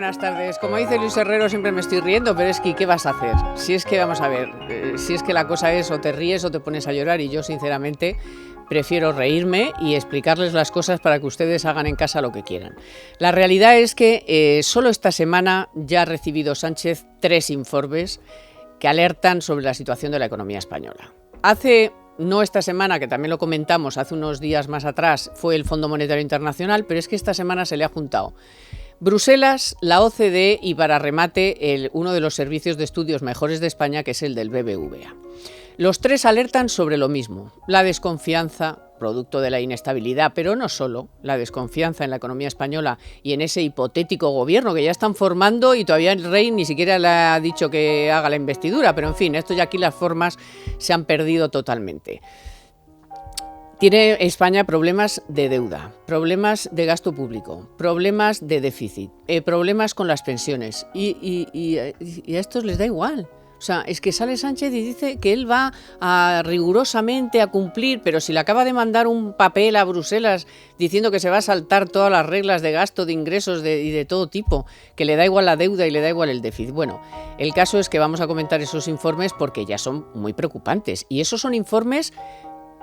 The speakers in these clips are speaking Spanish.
buenas tardes. Como dice Luis Herrero, siempre me estoy riendo, pero es que ¿qué vas a hacer? Si es que, vamos a ver, si es que la cosa es o te ríes o te pones a llorar, y yo sinceramente prefiero reírme y explicarles las cosas para que ustedes hagan en casa lo que quieran. La realidad es que solo esta semana ya ha recibido Sánchez 3 informes que alertan sobre la situación de la economía española. No esta semana, que también lo comentamos hace unos días más atrás, fue el Fondo Monetario Internacional, pero es que esta semana se le ha juntado Bruselas, la OCDE y, para remate, uno de los servicios de estudios mejores de España, que es el del BBVA. Los 3 alertan sobre lo mismo: la desconfianza, producto de la inestabilidad, pero no solo, la desconfianza en la economía española y en ese hipotético gobierno que ya están formando, y todavía el rey ni siquiera le ha dicho que haga la investidura, pero en fin, esto ya aquí las formas se han perdido totalmente. Tiene España problemas de deuda, problemas de gasto público, problemas de déficit, problemas con las pensiones, y a estos les da igual. O sea, es que sale Sánchez y dice que él va rigurosamente a cumplir, pero si le acaba de mandar un papel a Bruselas diciendo que se va a saltar todas las reglas de gasto, de ingresos y de todo tipo, que le da igual la deuda y le da igual el déficit. Bueno, el caso es que vamos a comentar esos informes porque ya son muy preocupantes, y esos son informes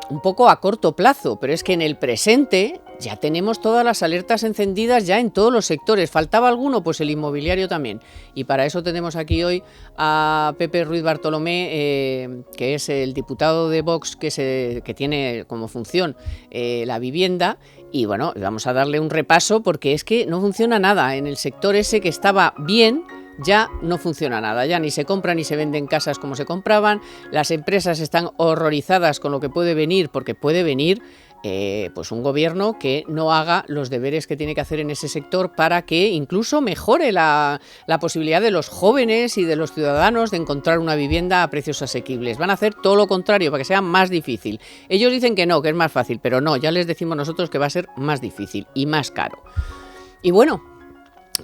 un poco a corto plazo, pero es que en el presente ya tenemos todas las alertas encendidas ya en todos los sectores. ¿Faltaba alguno? Pues el inmobiliario también. Y para eso tenemos aquí hoy a Pepe Ruiz Bartolomé, que es el diputado de Vox que tiene como función la vivienda. Y bueno, vamos a darle un repaso porque es que no funciona nada. En el sector ese que estaba bien, ya no funciona nada, ya ni se compran ni se venden casas como se compraban. Las empresas están horrorizadas con lo que puede venir, porque puede venir pues un gobierno que no haga los deberes que tiene que hacer en ese sector para que incluso mejore la posibilidad de los jóvenes y de los ciudadanos de encontrar una vivienda a precios asequibles. Van a hacer todo lo contrario para que sea más difícil. Ellos dicen que no, que es más fácil, pero no, ya les decimos nosotros que va a ser más difícil y más caro. Y bueno,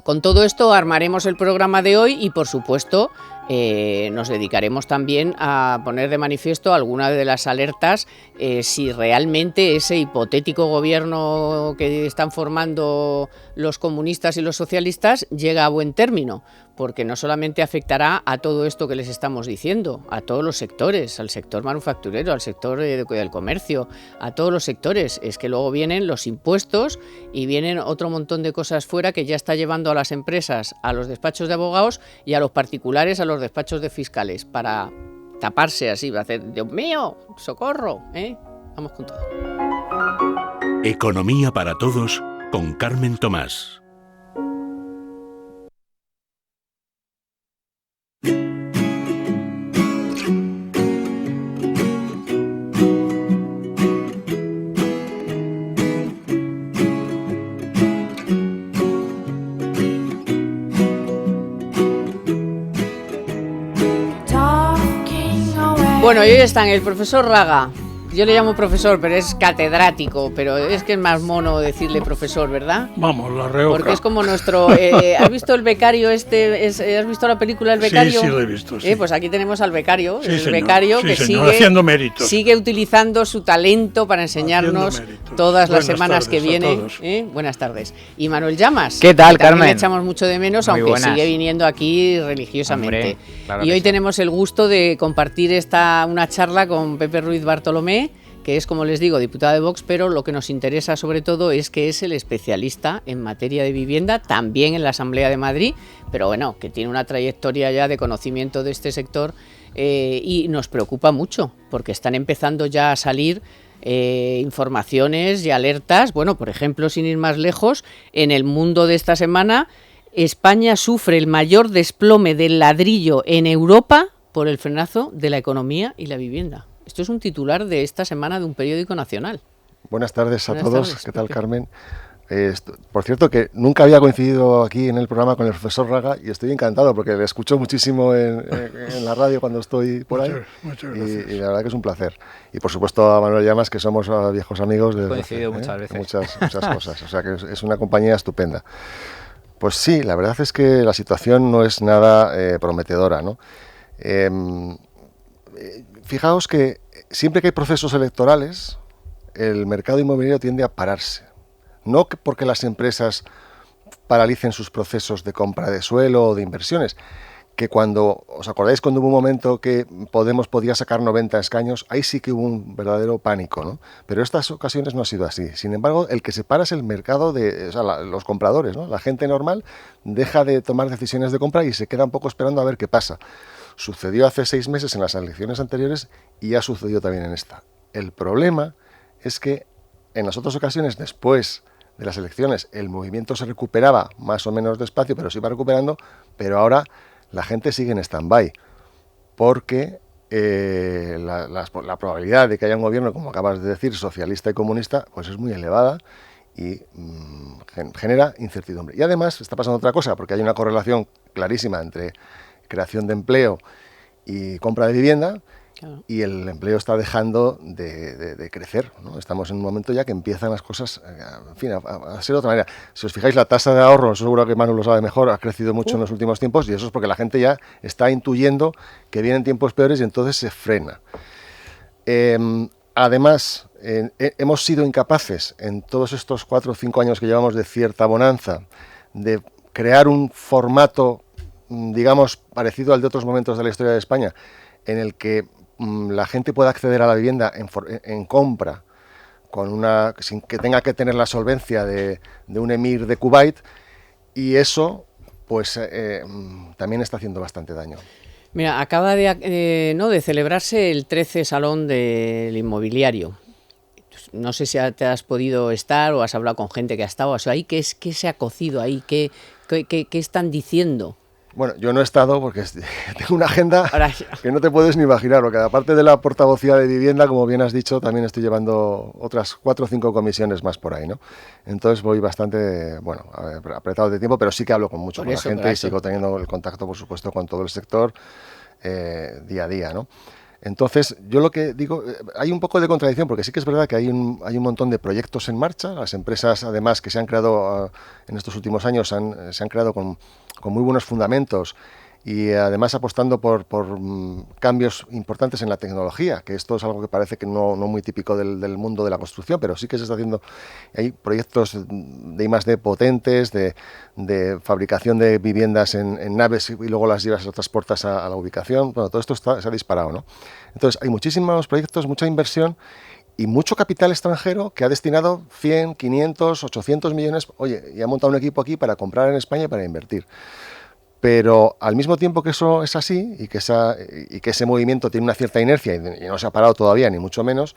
con todo esto armaremos el programa de hoy y, por supuesto, nos dedicaremos también a poner de manifiesto algunas de las alertas, si realmente ese hipotético gobierno que están formando los comunistas y los socialistas llega a buen término, porque no solamente afectará a todo esto que les estamos diciendo, a todos los sectores, al sector manufacturero, al sector del comercio, a todos los sectores. Es que luego vienen los impuestos y vienen otro montón de cosas fuera que ya está llevando a las empresas, a los despachos de abogados y a los particulares a los despachos de fiscales, para taparse así, va a hacer, Dios mío, socorro, Vamos con todo. Economía para todos con Carmen Tomás. Bueno, y hoy están el profesor Raga. Yo le llamo profesor, pero es catedrático, pero es que es más mono decirle profesor, ¿verdad? Vamos, la Rioja. Porque es como nuestro... ¿has visto el becario ¿has visto la película El becario? Sí, lo he visto, sí. Pues aquí tenemos al becario, sí, el señor. becario Sí, que señor. Haciendo méritos. sigue utilizando su talento para enseñarnos todas las semanas que vienen. Buenas tardes. Y Manuel Llamas. ¿Qué tal, que también Carmen? le echamos mucho de menos, Muy aunque buenas. sigue viniendo aquí religiosamente. Hombre, claro y hoy sí. tenemos el gusto de compartir una charla con Pepe Ruiz Bartolomé, que es, como les digo, diputado de Vox, pero lo que nos interesa sobre todo es que es el especialista en materia de vivienda, también en la Asamblea de Madrid, pero bueno, que tiene una trayectoria ya de conocimiento de este sector, y nos preocupa mucho, porque están empezando ya a salir informaciones y alertas. Bueno, por ejemplo, sin ir más lejos, en El Mundo de esta semana, España sufre el mayor desplome del ladrillo en Europa por el frenazo de la economía y la vivienda. Esto es un titular de esta semana de un periódico nacional. Buenas tardes a Buenas todos. tardes, ¿Qué tal, Pepe? Carmen? Por cierto, que nunca había coincidido aquí en el programa con el profesor Raga y estoy encantado porque le escucho muchísimo en la radio cuando estoy por ahí. Muchas gracias. Y la verdad que es un placer. Y por supuesto a Manuel Llamas, que somos viejos amigos de Coincidido muchas veces. muchas cosas. O sea que es una compañía estupenda. Pues sí, la verdad es que la situación no es nada prometedora, ¿no? Fijaos que siempre que hay procesos electorales, el mercado inmobiliario tiende a pararse. No porque las empresas paralicen sus procesos de compra de suelo o de inversiones. Que cuando, ¿os acordáis cuando hubo un momento que Podemos podía sacar 90 escaños? Ahí sí que hubo un verdadero pánico, ¿no? Pero estas ocasiones no ha sido así. Sin embargo, el que se para es el mercado de, o sea, los compradores, ¿no? La gente normal deja de tomar decisiones de compra y se queda un poco esperando a ver qué pasa. Sucedió hace 6 meses en las elecciones anteriores y ha sucedido también en esta. El problema es que en las otras ocasiones, después de las elecciones, el movimiento se recuperaba más o menos despacio, pero se iba recuperando, pero ahora la gente sigue en stand-by, porque la probabilidad de que haya un gobierno, como acabas de decir, socialista y comunista, pues es muy elevada y genera incertidumbre. Y además está pasando otra cosa, porque hay una correlación clarísima entre creación de empleo y compra de vivienda, claro. Y el empleo está dejando de crecer, ¿no? Estamos en un momento ya que empiezan las cosas, en fin, a ser de otra manera. Si os fijáis, la tasa de ahorro, seguro que Manu lo sabe mejor, ha crecido mucho en los últimos tiempos, y eso es porque la gente ya está intuyendo que vienen tiempos peores y entonces se frena. Además, hemos sido incapaces en todos estos 4 o 5 años que llevamos de cierta bonanza de crear un formato, digamos, parecido al de otros momentos de la historia de España, en el que la gente pueda acceder a la vivienda en compra sin que tenga que tener la solvencia de un emir de Kuwait, y eso pues también está haciendo bastante daño. Mira, acaba de celebrarse el 13 Salón del Inmobiliario. No sé si te has podido estar o has hablado con gente que ha estado. O sea, ¿qué se ha cocido ahí? ¿Qué están diciendo? Bueno, yo no he estado porque tengo una agenda que no te puedes ni imaginar, porque aparte de la portavocía de vivienda, como bien has dicho, también estoy llevando otras 4 o 5 comisiones más por ahí, ¿no? Entonces voy bastante, bueno, apretado de tiempo, pero sí que hablo con la gente y sigo teniendo el contacto, por supuesto, con todo el sector día a día, ¿no? Entonces, yo lo que digo, hay un poco de contradicción, porque sí que es verdad que hay un montón de proyectos en marcha. Las empresas, además, que se han creado en estos últimos años, se han creado con muy buenos fundamentos y además apostando por cambios importantes en la tecnología, que esto es algo que parece que no muy típico del mundo de la construcción, pero sí que se está haciendo. Hay proyectos de I+D potentes, de fabricación de viviendas en naves y luego las llevas, las transportas a la ubicación. Bueno, todo esto se ha disparado, ¿no? Entonces, hay muchísimos proyectos, mucha inversión y mucho capital extranjero que ha destinado 100, 500, 800 millones, oye, y ha montado un equipo aquí para comprar en España y para invertir. Pero al mismo tiempo que eso es así y que ese movimiento tiene una cierta inercia y no se ha parado todavía, ni mucho menos,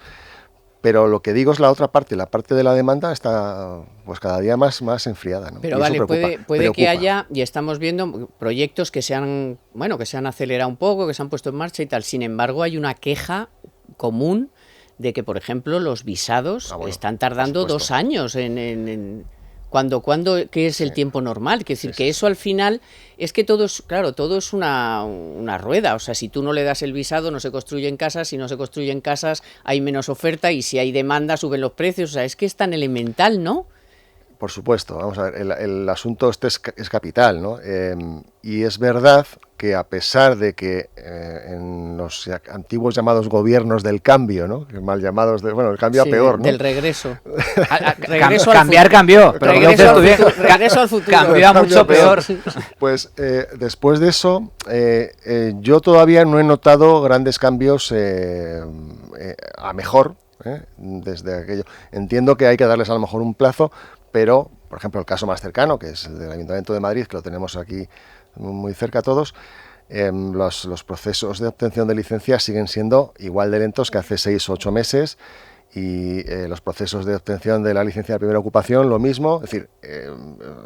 pero lo que digo es la otra parte, la parte de la demanda está pues cada día más enfriada, ¿no? Pero vale, puede que haya, y estamos viendo proyectos que se han acelerado un poco, que se han puesto en marcha y tal. Sin embargo, hay una queja común de que, por ejemplo, los visados están tardando 2 años ¿qué es el tiempo normal? Que decir, que eso al final es que todo es una rueda. O sea, si tú no le das el visado, no se construyen casas. Si no se construyen casas, hay menos oferta. Y si hay demanda, suben los precios. O sea, es que es tan elemental, ¿no? Por supuesto, vamos a ver, el asunto es capital, ¿no? Y es verdad que a pesar de que en los antiguos llamados gobiernos del cambio, ¿no? Mal llamados, el cambio a peor, ¿no? Del regreso. Cambió, pero regreso al futuro. Cambió a mucho peor. Pues después de eso, yo todavía no he notado grandes cambios a mejor, desde aquello. Entiendo que hay que darles a lo mejor un plazo, pero, por ejemplo, el caso más cercano, que es el del Ayuntamiento de Madrid, que lo tenemos aquí muy cerca todos, los procesos de obtención de licencias siguen siendo igual de lentos que hace 6 o 8 meses y los procesos de obtención de la licencia de primera ocupación lo mismo, es decir,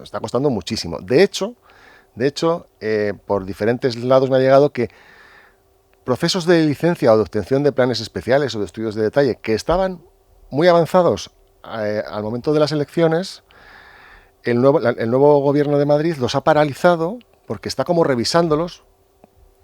está costando muchísimo. De hecho, por diferentes lados me ha llegado que procesos de licencia o de obtención de planes especiales o de estudios de detalle que estaban muy avanzados al momento de las elecciones, el nuevo gobierno de Madrid los ha paralizado porque está como revisándolos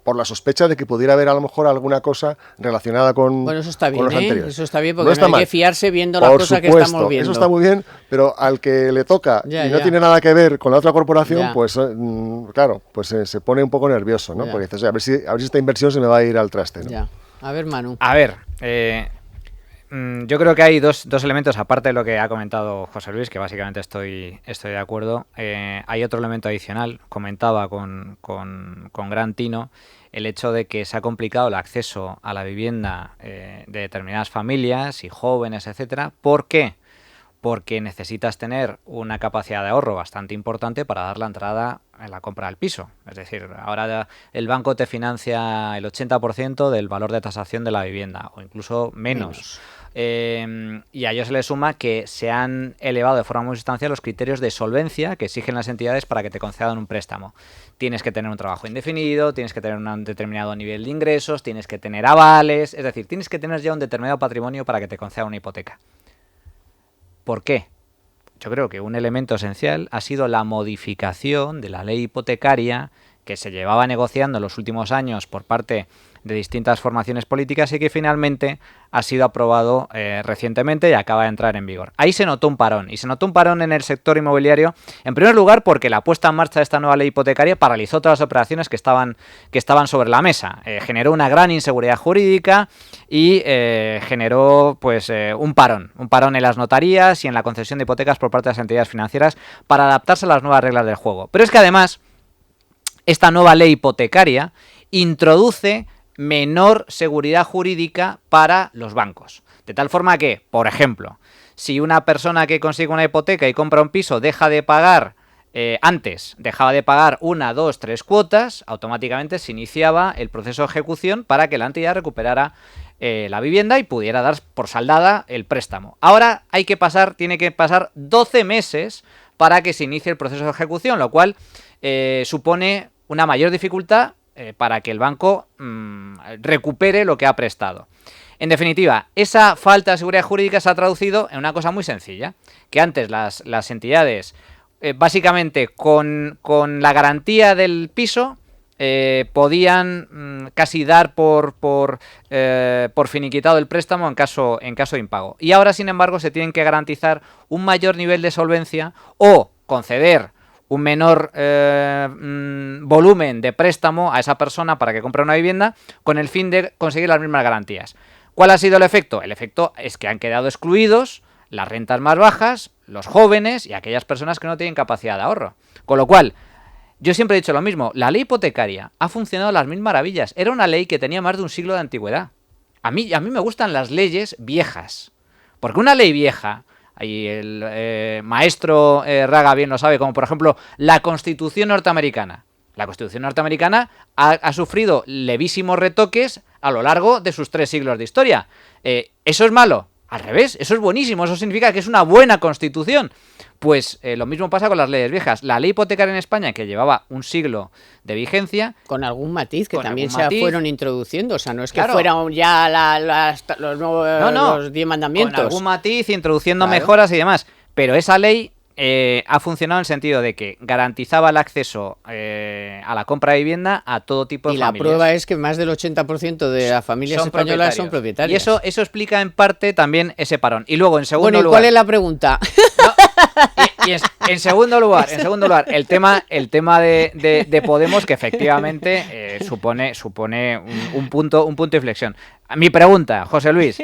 por la sospecha de que pudiera haber a lo mejor alguna cosa relacionada con, eso está bien, con los anteriores. Eso está bien porque no hay que fiarse viendo las cosas que estamos viendo. Eso está muy bien, pero al que le toca no tiene nada que ver con la otra corporación, pues claro, pues se pone un poco nervioso, ¿no? Porque dices, a ver si esta inversión se me va a ir al traste, ¿no? A ver, Manu. A ver, yo creo que hay dos elementos, aparte de lo que ha comentado José Luis, que básicamente estoy de acuerdo. Hay otro elemento adicional, comentaba con gran tino, el hecho de que se ha complicado el acceso a la vivienda de determinadas familias y jóvenes, etcétera. ¿Por qué? Porque necesitas tener una capacidad de ahorro bastante importante para dar la entrada en la compra del piso. Es decir, ahora el banco te financia el 80% del valor de tasación de la vivienda, o incluso menos. Y a ello se le suma que se han elevado de forma muy sustancial los criterios de solvencia que exigen las entidades para que te concedan un préstamo. Tienes que tener un trabajo indefinido, tienes que tener un determinado nivel de ingresos, tienes que tener avales, es decir, tienes que tener ya un determinado patrimonio para que te concedan una hipoteca. ¿Por qué? Yo creo que un elemento esencial ha sido la modificación de la ley hipotecaria que se llevaba negociando en los últimos años por parte de distintas formaciones políticas y que finalmente ha sido aprobado recientemente y acaba de entrar en vigor. Ahí se notó un parón, y se notó un parón en el sector inmobiliario, en primer lugar porque la puesta en marcha de esta nueva ley hipotecaria paralizó todas las operaciones que estaban sobre la mesa. Generó una gran inseguridad jurídica y generó pues un parón en las notarías y en la concesión de hipotecas por parte de las entidades financieras para adaptarse a las nuevas reglas del juego. Pero es que además esta nueva ley hipotecaria introduce menor seguridad jurídica para los bancos. De tal forma que, por ejemplo, si una persona que consigue una hipoteca y compra un piso deja de pagar, antes dejaba de pagar 1, 2, 3 cuotas, automáticamente se iniciaba el proceso de ejecución para que la entidad recuperara la vivienda y pudiera dar por saldada el préstamo. Ahora tiene que pasar 12 meses para que se inicie el proceso de ejecución, lo cual supone una mayor dificultad para que el banco recupere lo que ha prestado. En definitiva, esa falta de seguridad jurídica se ha traducido en una cosa muy sencilla, que antes las entidades, básicamente con la garantía del piso, podían casi dar por finiquitado el préstamo en caso de impago. Y ahora, sin embargo, se tienen que garantizar un mayor nivel de solvencia o conceder un menor volumen de préstamo a esa persona para que compre una vivienda con el fin de conseguir las mismas garantías. ¿Cuál ha sido el efecto? El efecto es que han quedado excluidos las rentas más bajas, los jóvenes y aquellas personas que no tienen capacidad de ahorro. Con lo cual, yo siempre he dicho lo mismo, la ley hipotecaria ha funcionado a las mil maravillas. Era una ley que tenía más de un siglo de antigüedad. A mí me gustan las leyes viejas, porque una ley vieja, y el maestro Raga bien lo sabe, como por ejemplo la Constitución norteamericana. La Constitución norteamericana ha sufrido levísimos retoques a lo largo de sus 3 siglos de historia. ¿Eso es malo? Al revés, eso es buenísimo, eso significa que es una buena Constitución. Pues lo mismo pasa con las leyes viejas. La ley hipotecaria en España, que llevaba un siglo de vigencia... Con algún matiz, que también fueron introduciendo. O sea, no es que fueran ya los 10 mandamientos. Con algún matiz, introduciendo mejoras y demás. Pero esa ley ha funcionado en el sentido de que garantizaba el acceso a la compra de vivienda a todo tipo de familias. Y la prueba es que más del 80% de las familias españolas son propietarias. Y eso explica en parte también ese parón. Y luego, en segundo lugar... Bueno, ¿y cuál es la pregunta? Y en segundo lugar, el tema de Podemos, que efectivamente supone un punto de inflexión. Mi pregunta, José Luis,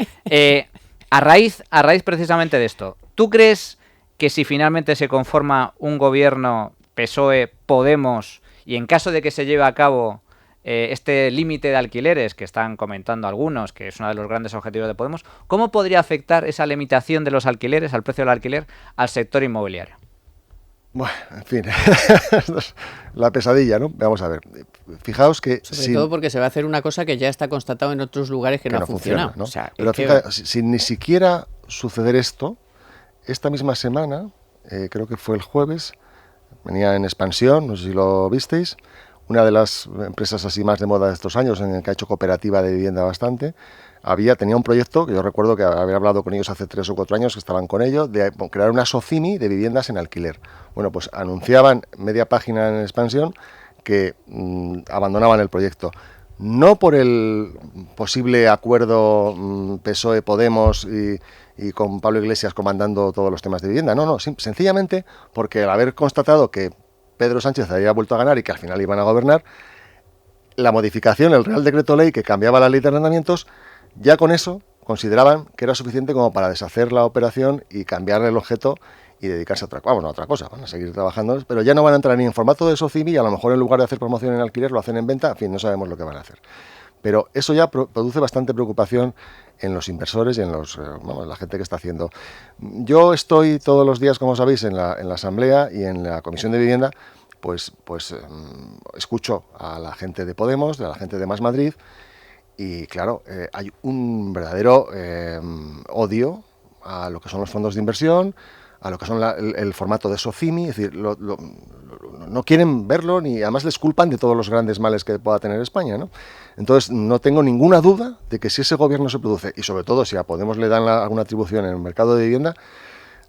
a raíz precisamente de esto, ¿tú crees que si finalmente se conforma un gobierno PSOE-Podemos y en caso de que se lleve a cabo este límite de alquileres que están comentando algunos, que es uno de los grandes objetivos de Podemos, ¿cómo podría afectar esa limitación de los alquileres, al precio del alquiler, al sector inmobiliario? Bueno, en fin, la pesadilla, ¿no? Vamos a ver. Fijaos que... Sobre todo porque se va a hacer una cosa que ya está constatado en otros lugares que no ha funcionado. ¿No? O sea, pero fíjate, sin ni siquiera suceder esto, esta misma semana, creo que fue el jueves, venía en Expansión, no sé si lo visteis, una de las empresas así más de moda de estos años, en el que ha hecho cooperativa de vivienda bastante, tenía un proyecto, que yo recuerdo que había hablado con ellos hace 3 o 4 años, que estaban con ello, de crear una SOCIMI de viviendas en alquiler. Bueno, pues anunciaban media página en Expansión que abandonaban el proyecto. No por el posible acuerdo PSOE-Podemos y con Pablo Iglesias comandando todos los temas de vivienda, no, sencillamente porque al haber constatado que Pedro Sánchez había vuelto a ganar y que al final iban a gobernar, la modificación, el Real Decreto Ley que cambiaba la ley de arrendamientos, ya con eso consideraban que era suficiente como para deshacer la operación y cambiarle el objeto y dedicarse a otra cosa, van a seguir trabajando, pero ya no van a entrar ni en formato de SOCIMI y a lo mejor en lugar de hacer promoción en alquiler lo hacen en venta, en fin, no sabemos lo que van a hacer. Pero eso ya produce bastante preocupación en los inversores y en la gente que está haciendo. Yo estoy todos los días, como sabéis, en la Asamblea y en la Comisión de Vivienda, pues escucho a la gente de Podemos, a la gente de Más Madrid, y claro, hay un verdadero odio a lo que son los fondos de inversión, a lo que son el formato de SOCIMI, es decir, no quieren verlo ni además les culpan de todos los grandes males que pueda tener España, ¿no? Entonces no tengo ninguna duda de que si ese gobierno se produce, y sobre todo si a Podemos le dan alguna atribución en el mercado de vivienda,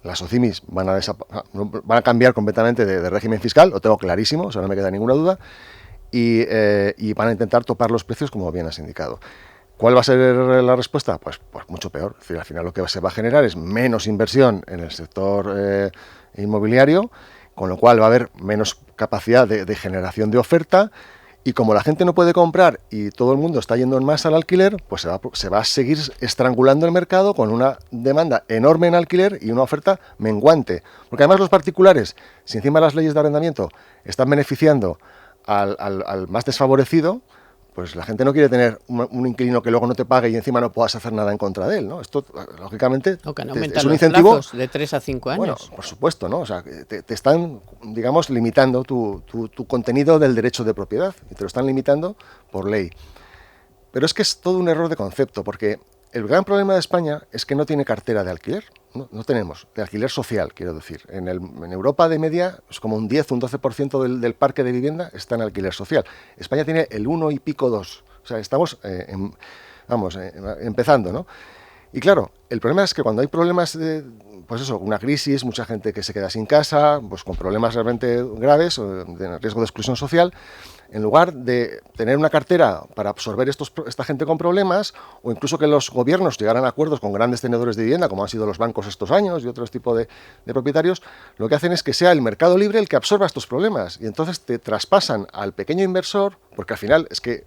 las SOCIMIs van a cambiar completamente de régimen fiscal, lo tengo clarísimo, o sea, no me queda ninguna duda, y van a intentar topar los precios como bien has indicado. ¿Cuál va a ser la respuesta? Pues mucho peor. Es decir, al final lo que se va a generar es menos inversión en el sector inmobiliario, con lo cual va a haber menos capacidad de generación de oferta, y como la gente no puede comprar y todo el mundo está yendo en masa al alquiler, pues se va a seguir estrangulando el mercado con una demanda enorme en alquiler y una oferta menguante. Porque además los particulares, si encima las leyes de arrendamiento están beneficiando al más desfavorecido, pues la gente no quiere tener un inquilino que luego no te pague y encima no puedas hacer nada en contra de él, ¿no? Esto, lógicamente, es un incentivo de 3 a 5 años. Bueno, por supuesto, ¿no? O sea, te están, digamos, limitando tu contenido del derecho de propiedad y te lo están limitando por ley. Pero es que es todo un error de concepto, porque el gran problema de España es que no tiene cartera de alquiler. No tenemos, de alquiler social, quiero decir. En Europa de media es como un 10, un 12% del parque de vivienda está en alquiler social. España tiene el 1 y pico 2. O sea, estamos, empezando, ¿no? Y claro, el problema es que cuando hay problemas pues eso, una crisis, mucha gente que se queda sin casa, pues con problemas realmente graves, de riesgo de exclusión social, en lugar de tener una cartera para absorber esta gente con problemas, o incluso que los gobiernos llegaran a acuerdos con grandes tenedores de vivienda, como han sido los bancos estos años y otros tipos de propietarios, lo que hacen es que sea el mercado libre el que absorba estos problemas. Y entonces te traspasan al pequeño inversor, porque al final es que,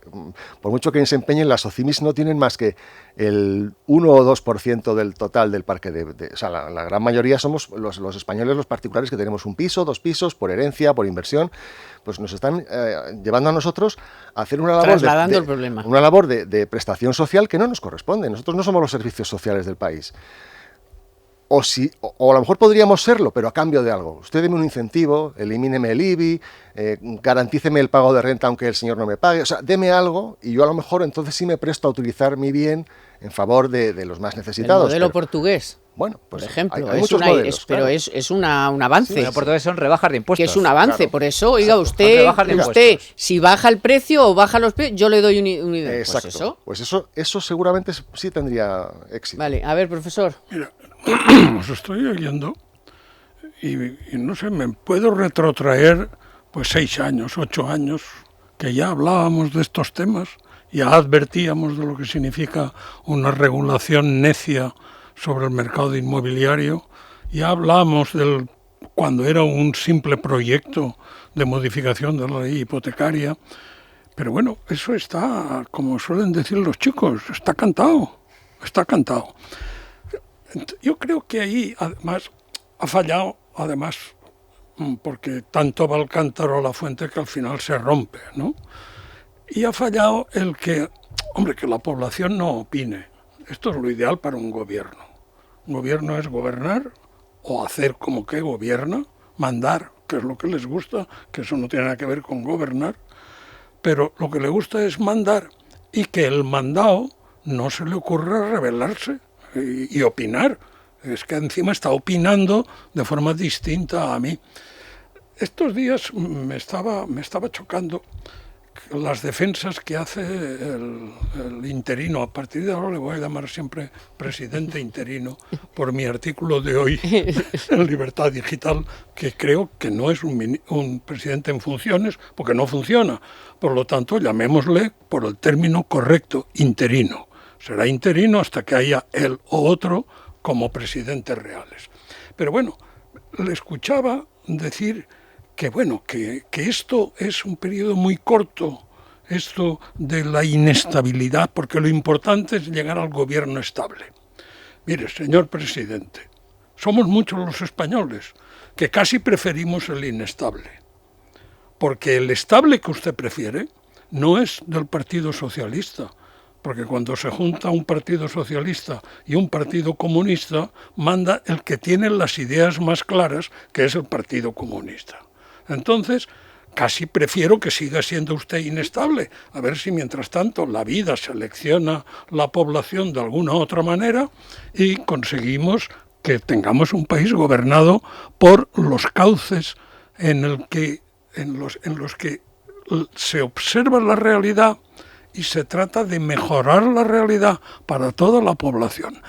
por mucho que se empeñen, las SOCIMIs no tienen más que el 1 o 2% del total del parque o sea, la gran mayoría somos los españoles, los particulares, que tenemos un piso, 2 pisos, por herencia, por inversión. Pues nos están llevando a nosotros a hacer una labor de prestación social que no nos corresponde. Nosotros no somos los servicios sociales del país. O a lo mejor podríamos serlo, pero a cambio de algo. Usted deme un incentivo, elimíneme el IBI, garantíceme el pago de renta aunque el señor no me pague. O sea, deme algo y yo a lo mejor entonces sí me presto a utilizar mi bien en favor de los más necesitados. El modelo portugués. Bueno, pues por ejemplo, hay muchos modelos, pero claro. es un avance. Sí, los portugueses son rebajas de impuestos. Que es un avance, claro. Por eso, oiga, usted si baja el precio o baja los precios, yo le doy un idea. Exacto. Pues eso seguramente sí tendría éxito. Vale, a ver, profesor. Mira, os estoy oyendo y no sé, me puedo retrotraer pues 6 años, 8 años, que ya hablábamos de estos temas, ya advertíamos de lo que significa una regulación necia sobre el mercado inmobiliario, ya hablamos cuando era un simple proyecto de modificación de la ley hipotecaria, pero bueno, eso está, como suelen decir los chicos, está cantado. Yo creo que ahí además ha fallado, porque tanto va el cántaro a la fuente que al final se rompe, ¿no? Y ha fallado el que la población no opine. Esto es lo ideal para un gobierno. Un gobierno es gobernar o hacer como que gobierna, mandar, que es lo que les gusta, que eso no tiene nada que ver con gobernar, pero lo que le gusta es mandar y que el mandado no se le ocurra rebelarse y opinar. Es que encima está opinando de forma distinta a mí. Estos días me estaba chocando las defensas que hace el interino. A partir de ahora le voy a llamar siempre presidente interino por mi artículo de hoy en Libertad Digital, que creo que no es un presidente en funciones, porque no funciona. Por lo tanto, llamémosle por el término correcto, interino. Será interino hasta que haya él o otro como presidentes reales. Pero bueno, le escuchaba decir que esto es un periodo muy corto esto de la inestabilidad, porque lo importante es llegar al gobierno estable. Mire, señor presidente, somos muchos los españoles que casi preferimos el inestable, porque el estable que usted prefiere no es del Partido Socialista, porque cuando se junta un partido socialista y un partido comunista, manda el que tiene las ideas más claras, que es el Partido Comunista. Entonces, casi prefiero que siga siendo usted inestable, a ver si mientras tanto la vida selecciona la población de alguna otra manera y conseguimos que tengamos un país gobernado por los cauces en los que se observa la realidad y se trata de mejorar la realidad para toda la población.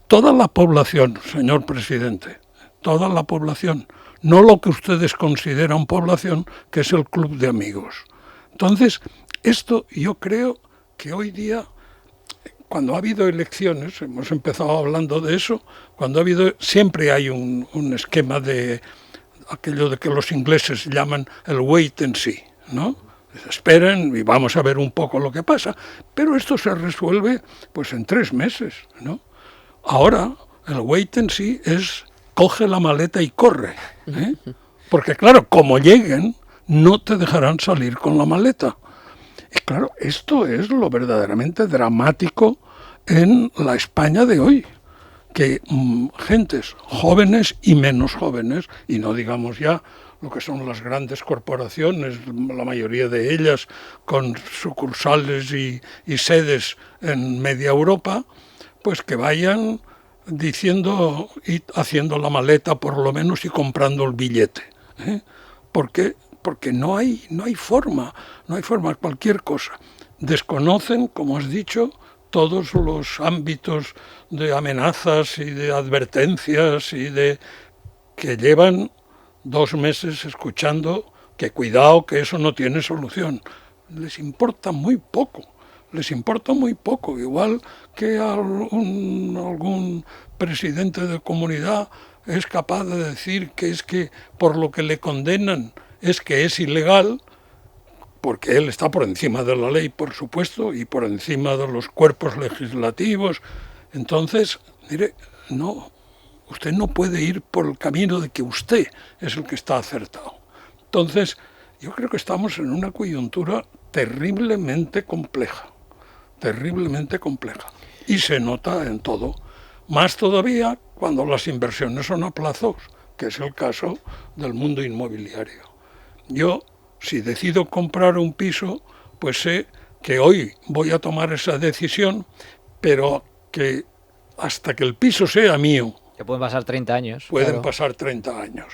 Toda la población, señor presidente, toda la población, no lo que ustedes consideran población, que es el club de amigos. Entonces, esto yo creo que hoy día, cuando ha habido elecciones, hemos empezado hablando de eso, siempre hay un esquema de aquello de que los ingleses llaman el wait and see, ¿no? Esperen y vamos a ver un poco lo que pasa. Pero esto se resuelve pues en 3 meses, ¿no? Ahora, el wait and see es coge la maleta y corre, ¿eh? Porque claro, como lleguen, no te dejarán salir con la maleta. Y claro, esto es lo verdaderamente dramático en la España de hoy, que gentes jóvenes y menos jóvenes, y no digamos ya lo que son las grandes corporaciones, la mayoría de ellas con sucursales y sedes en media Europa, pues que vayan diciendo y haciendo la maleta por lo menos y comprando el billete, ¿eh? Porque no hay forma, cualquier cosa. Desconocen, como has dicho, todos los ámbitos de amenazas y de advertencias y de que llevan 2 meses escuchando que cuidado, que eso no tiene solución. Les importa muy poco, igual que algún presidente de comunidad es capaz de decir que es que por lo que le condenan es que es ilegal, porque él está por encima de la ley, por supuesto, y por encima de los cuerpos legislativos. Entonces, mire, no, usted no puede ir por el camino de que usted es el que está acertado. Entonces, yo creo que estamos en una coyuntura terriblemente compleja. Y se nota en todo. Más todavía cuando las inversiones son a plazos, que es el caso del mundo inmobiliario. Yo, si decido comprar un piso, pues sé que hoy voy a tomar esa decisión, pero que hasta que el piso sea mío... Que pueden pasar 30 años. Pueden pasar 30 años.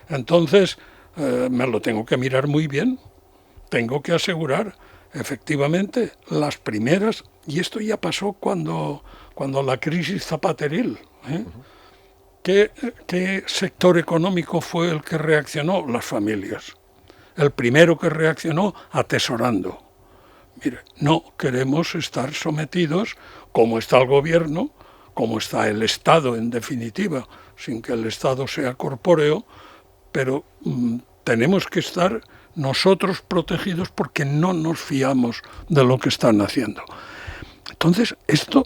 Entonces, me lo tengo que mirar muy bien. Tengo que asegurar, efectivamente, las primeras... Y esto ya pasó cuando la crisis zapateril, ¿eh? ¿Qué sector económico fue el que reaccionó? Las familias. El primero que reaccionó, atesorando. Mire, no queremos estar sometidos, como está el gobierno, como está el Estado en definitiva, sin que el Estado sea corpóreo, pero tenemos que estar nosotros protegidos porque no nos fiamos de lo que están haciendo. Entonces, esto,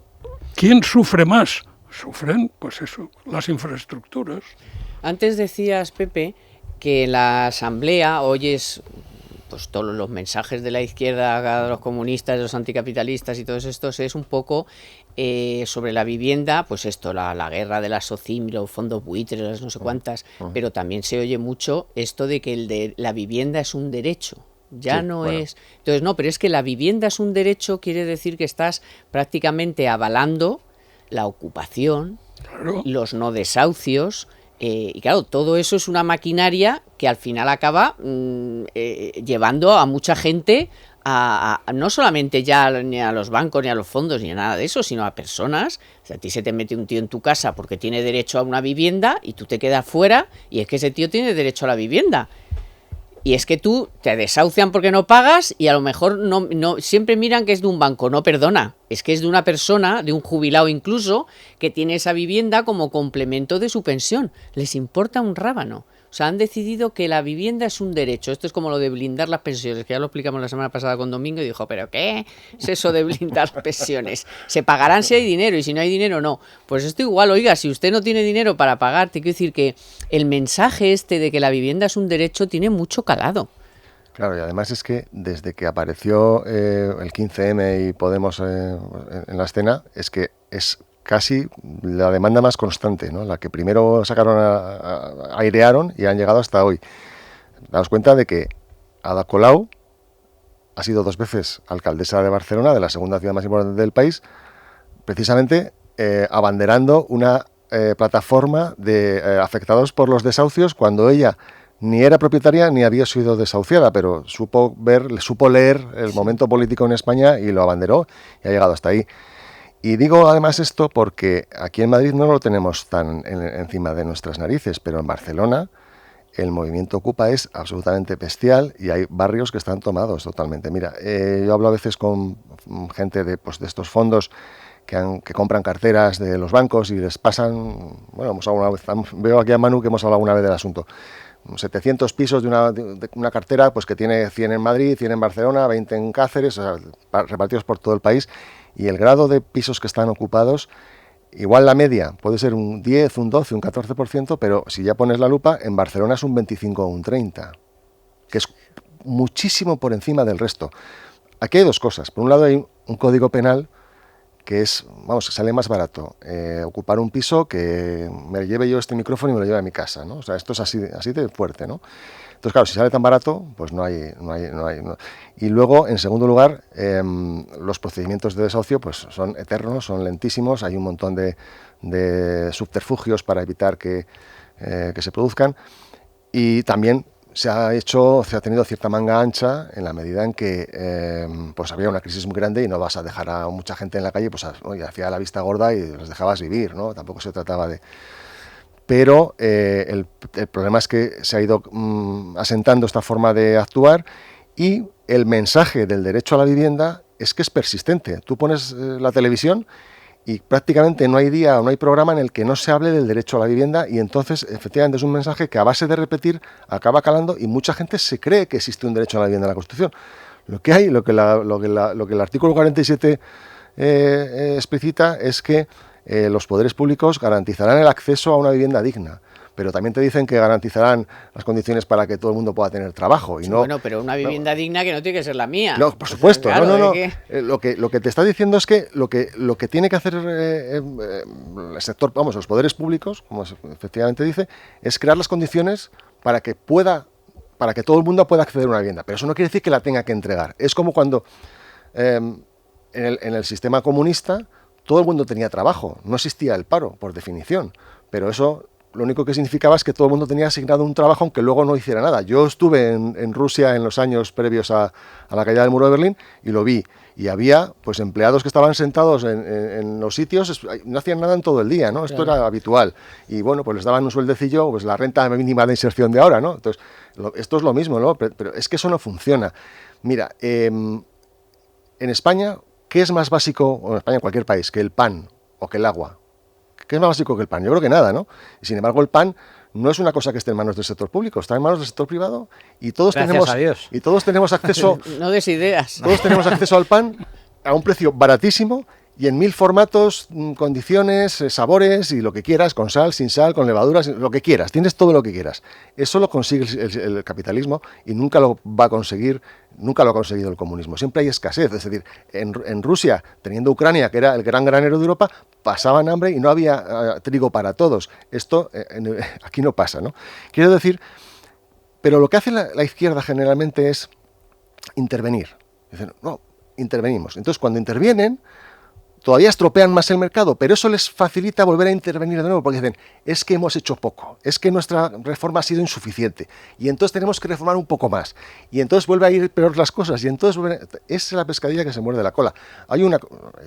¿quién sufre más? Sufren, pues eso, las infraestructuras. Antes decías, Pepe, que en la Asamblea oyes pues todos los mensajes de la izquierda, de los comunistas, de los anticapitalistas y todos estos, es un poco sobre la vivienda, pues esto, la guerra de la SOCIM, los fondos buitres, las no sé cuántas, pero también se oye mucho esto de que la vivienda es un derecho. Ya sí, no bueno. Es... Entonces, no, pero es que la vivienda es un derecho, quiere decir que estás prácticamente avalando la ocupación, claro, los no desahucios, y claro, todo eso es una maquinaria que al final acaba llevando a mucha gente a no solamente ya ni a los bancos ni a los fondos ni a nada de eso, sino a personas. O sea, a ti se te mete un tío en tu casa porque tiene derecho a una vivienda y tú te quedas fuera y es que ese tío tiene derecho a la vivienda. Y es que tú te desahucian porque no pagas y a lo mejor no siempre miran que es de un banco, no perdona. es que es de una persona, de un jubilado incluso, que tiene esa vivienda como complemento de su pensión. Les importa un rábano. O sea, han decidido que la vivienda es un derecho. Esto es como lo de blindar las pensiones, que ya lo explicamos la semana pasada con Domingo y dijo, ¿pero qué es eso de blindar las pensiones? Se pagarán si hay dinero y si no hay dinero, no. Pues esto igual, oiga, si usted no tiene dinero para pagar, te quiero decir que el mensaje este de que la vivienda es un derecho tiene mucho calado. Claro, y además es que desde que apareció el 15M y Podemos en la escena, es que es casi la demanda más constante, ¿no? La que primero airearon y han llegado hasta hoy. Daos cuenta de que Ada Colau ha sido 2 veces alcaldesa de Barcelona, de la segunda ciudad más importante del país, precisamente abanderando una plataforma de afectados por los desahucios cuando ella ni era propietaria ni había sido desahuciada, pero supo leer el momento político en España y lo abanderó y ha llegado hasta ahí. Y digo además esto porque aquí en Madrid no lo tenemos tan encima de nuestras narices, pero en Barcelona el movimiento Ocupa es absolutamente bestial y hay barrios que están tomados totalmente. Mira, yo hablo a veces con gente de estos fondos que compran carteras de los bancos y les pasan, bueno, veo aquí a Manu que hemos hablado una vez del asunto, 700 pisos de una cartera pues que tiene 100 en Madrid, 100 en Barcelona, 20 en Cáceres, o sea, repartidos por todo el país, y el grado de pisos que están ocupados, igual la media puede ser un 10, un 12, un 14%, pero si ya pones la lupa, en Barcelona es un 25 o un 30%, que es muchísimo por encima del resto. Aquí hay 2 cosas. Por un lado hay un código penal que es, sale más barato ocupar un piso que me lleve yo este micrófono y me lo lleve a mi casa, ¿no? O sea, esto es así de fuerte, ¿no? Entonces, claro, si sale tan barato, pues no hay. Y luego, en segundo lugar, los procedimientos de desahucio pues son eternos, son lentísimos, hay un montón de subterfugios para evitar que se produzcan, y también se ha tenido cierta manga ancha en la medida en que pues había una crisis muy grande y no vas a dejar a mucha gente en la calle, pues hacía la vista gorda y los dejabas vivir, ¿no? Tampoco se trataba de... Pero el problema es que se ha ido asentando esta forma de actuar y el mensaje del derecho a la vivienda es que es persistente. Tú pones la televisión y prácticamente no hay día o no hay programa en el que no se hable del derecho a la vivienda, y entonces efectivamente es un mensaje que a base de repetir acaba calando y mucha gente se cree que existe un derecho a la vivienda en la Constitución. Lo que el artículo 47 explicita es que los poderes públicos garantizarán el acceso a una vivienda digna, pero también te dicen que garantizarán las condiciones para que todo el mundo pueda tener trabajo. Y sí, no, bueno, pero una vivienda digna que no tiene que ser la mía. No, por supuesto. Claro, no. Lo que te está diciendo es que lo que tiene que hacer el sector, los poderes públicos, como efectivamente dice, es crear las condiciones para que todo el mundo pueda acceder a una vivienda. Pero eso no quiere decir que la tenga que entregar. Es como cuando en el sistema comunista todo el mundo tenía trabajo, no existía el paro, por definición, pero eso lo único que significaba es que todo el mundo tenía asignado un trabajo aunque luego no hiciera nada. Yo estuve en Rusia en los años previos a la caída del muro de Berlín y lo vi, y había pues empleados que estaban sentados en los sitios, no hacían nada en todo el día, ¿no? Esto era habitual, y bueno, pues les daban un sueldecillo, pues la renta mínima de inserción de ahora, ¿no? Entonces, esto es lo mismo, ¿no? Pero es que eso no funciona. Mira, en España, ¿qué es más básico, o en España, en cualquier país, que el pan o que el agua? ¿Qué es más básico que el pan? Yo creo que nada, ¿no? Y sin embargo, el pan no es una cosa que esté en manos del sector público, está en manos del sector privado, y todos tenemos acceso. No des ideas. Todos tenemos acceso al pan a un precio baratísimo y en 1000 formatos, condiciones, sabores y lo que quieras, con sal, sin sal, con levaduras, lo que quieras, tienes todo lo que quieras. Eso lo consigue el capitalismo y nunca lo va a conseguir, nunca lo ha conseguido el comunismo. Siempre hay escasez, es decir, en Rusia, teniendo Ucrania, que era el gran granero de Europa, pasaban hambre y no había trigo para todos. Esto aquí no pasa, ¿no? Quiero decir, pero lo que hace la izquierda generalmente es intervenir. Dicen, no, intervenimos. Entonces, cuando intervienen, todavía estropean más el mercado, pero eso les facilita volver a intervenir de nuevo, porque dicen, es que hemos hecho poco, es que nuestra reforma ha sido insuficiente, y entonces tenemos que reformar un poco más, y entonces vuelve a ir peor las cosas, y entonces es la pescadilla que se muerde la cola.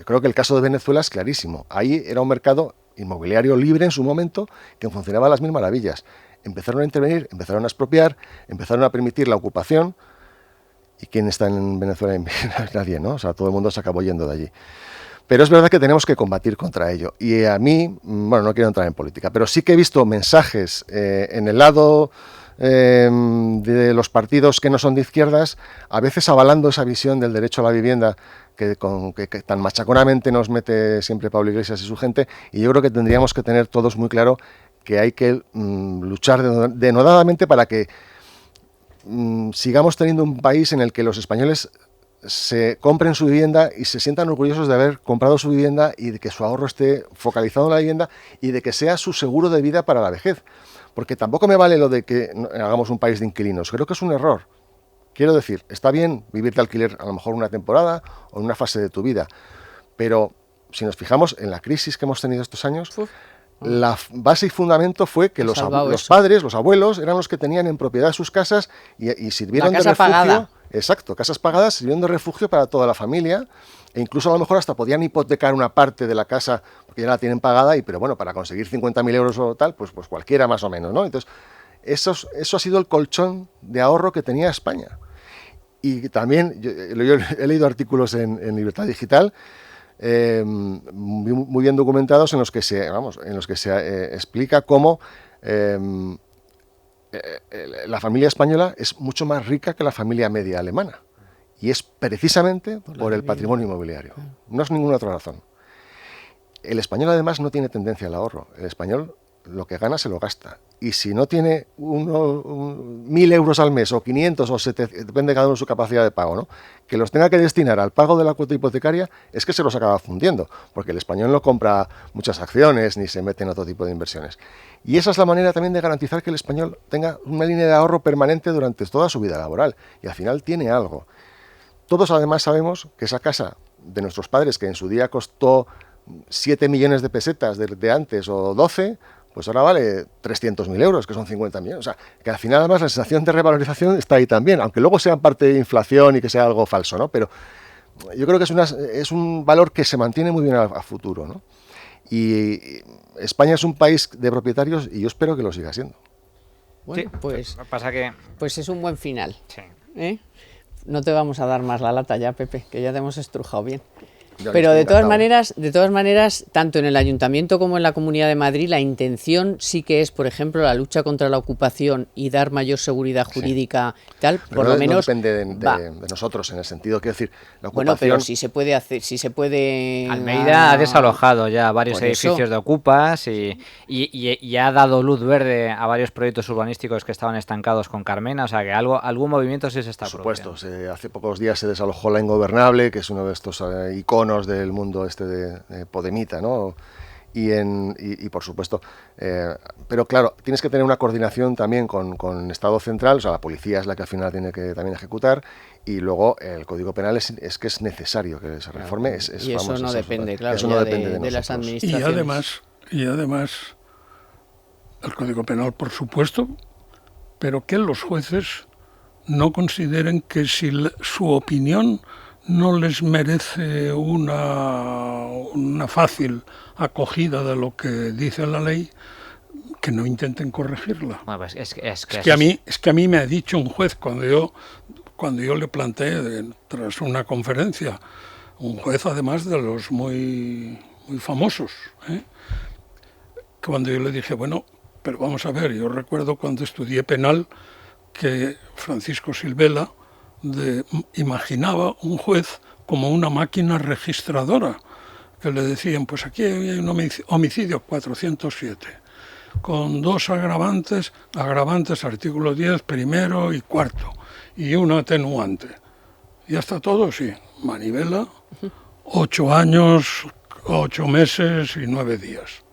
Creo que el caso de Venezuela es clarísimo. Ahí era un mercado inmobiliario libre en su momento, que funcionaba a las mil maravillas. Empezaron a intervenir, empezaron a expropiar, empezaron a permitir la ocupación, y ¿quién está en Venezuela? Nadie, ¿no? O sea, todo el mundo se acabó yendo de allí. Pero es verdad que tenemos que combatir contra ello. Y a mí, bueno, no quiero entrar en política, pero sí que he visto mensajes en el lado de los partidos que no son de izquierdas, a veces avalando esa visión del derecho a la vivienda que tan machaconamente nos mete siempre Pablo Iglesias y su gente, y yo creo que tendríamos que tener todos muy claro que hay que luchar denodadamente para que sigamos teniendo un país en el que los españoles se compren su vivienda y se sientan orgullosos de haber comprado su vivienda y de que su ahorro esté focalizado en la vivienda y de que sea su seguro de vida para la vejez. Porque tampoco me vale lo de que hagamos un país de inquilinos. Creo que es un error. Quiero decir, está bien vivir de alquiler a lo mejor una temporada o en una fase de tu vida, pero si nos fijamos en la crisis que hemos tenido estos años, la base y fundamento fue que los padres, los abuelos, eran los que tenían en propiedad sus casas y sirvieron de refugio. Pagada. Exacto, casas pagadas sirvieron de refugio para toda la familia, e incluso a lo mejor hasta podían hipotecar una parte de la casa porque ya la tienen pagada, pero bueno, para conseguir 50.000 euros o tal, pues cualquiera más o menos, ¿no? Entonces, eso ha sido el colchón de ahorro que tenía España. Y también yo he leído artículos en Libertad Digital muy bien documentados en los que se explica cómo la familia española es mucho más rica que la familia media alemana, y es precisamente por el patrimonio inmobiliario, no es ninguna otra razón. El español además no tiene tendencia al ahorro. El español lo que gana se lo gasta, y si no tiene 1.000 euros al mes o 500 o 700, depende cada uno de su capacidad de pago, ¿no?, que los tenga que destinar al pago de la cuota hipotecaria, es que se los acaba fundiendo, porque el español no compra muchas acciones ni se mete en otro tipo de inversiones. Y esa es la manera también de garantizar que el español tenga una línea de ahorro permanente durante toda su vida laboral, y al final tiene algo. Todos además sabemos que esa casa de nuestros padres, que en su día costó 7 millones de pesetas de antes o 12, pues ahora vale 300.000 euros, que son 50 millones. O sea, que al final además la sensación de revalorización está ahí también, aunque luego sea parte de inflación y que sea algo falso, ¿no? Pero yo creo que es un valor que se mantiene muy bien a futuro, ¿no? Y España es un país de propietarios y yo espero que lo siga siendo. Bueno, sí, pues pasa que... pues es un buen final. Sí. No te vamos a dar más la lata ya, Pepe, que ya te hemos estrujado bien. Pero de todas maneras, tanto en el Ayuntamiento como en la Comunidad de Madrid, la intención sí que es, por ejemplo, la lucha contra la ocupación y dar mayor seguridad jurídica, tal. Pero por lo menos no depende de nosotros, en el sentido, quiero decir, la ocupación... Bueno, pero si se puede hacer, si se puede... Almeida ha desalojado ya varios edificios de ocupas y ha dado luz verde a varios proyectos urbanísticos que estaban estancados con Carmena, o sea que algún movimiento sí se está produciendo. Por supuesto, hace pocos días se desalojó La Ingobernable, que es uno de estos iconos del mundo de Podemita, ¿no? Y por supuesto, pero claro, tienes que tener una coordinación también con Estado central, o sea, la policía es la que al final tiene que también ejecutar, y luego el Código Penal es que es necesario que se reforme. Y eso no depende, claro, eso no depende de las administraciones. Y además, el Código Penal, por supuesto, pero que los jueces no consideren que si su opinión no les merece una fácil acogida de lo que dice la ley, que no intenten corregirla. Bueno, pues es que a mí me ha dicho un juez cuando yo le planteé tras una conferencia, un juez además de los muy famosos, cuando yo le dije, bueno, pero vamos a ver, yo recuerdo cuando estudié penal que Francisco Silvela imaginaba un juez como una máquina registradora, que le decían, pues aquí hay un homicidio 407, con dos agravantes artículo 10, primero y cuarto, y un atenuante. Ya está todo, sí, manivela, 8 años, 8 meses y 9 días.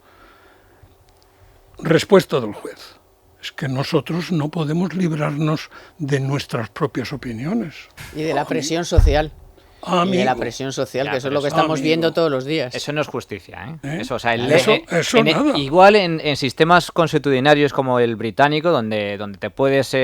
Respuesta del juez. Es que nosotros no podemos librarnos de nuestras propias opiniones. Y de la presión social. Amigo. Y de la presión social, que eso es lo que estamos viendo todos los días. Eso no es justicia, ¿eh? Eso, o sea, nada. Igual en sistemas consuetudinarios como el británico, donde te puedes...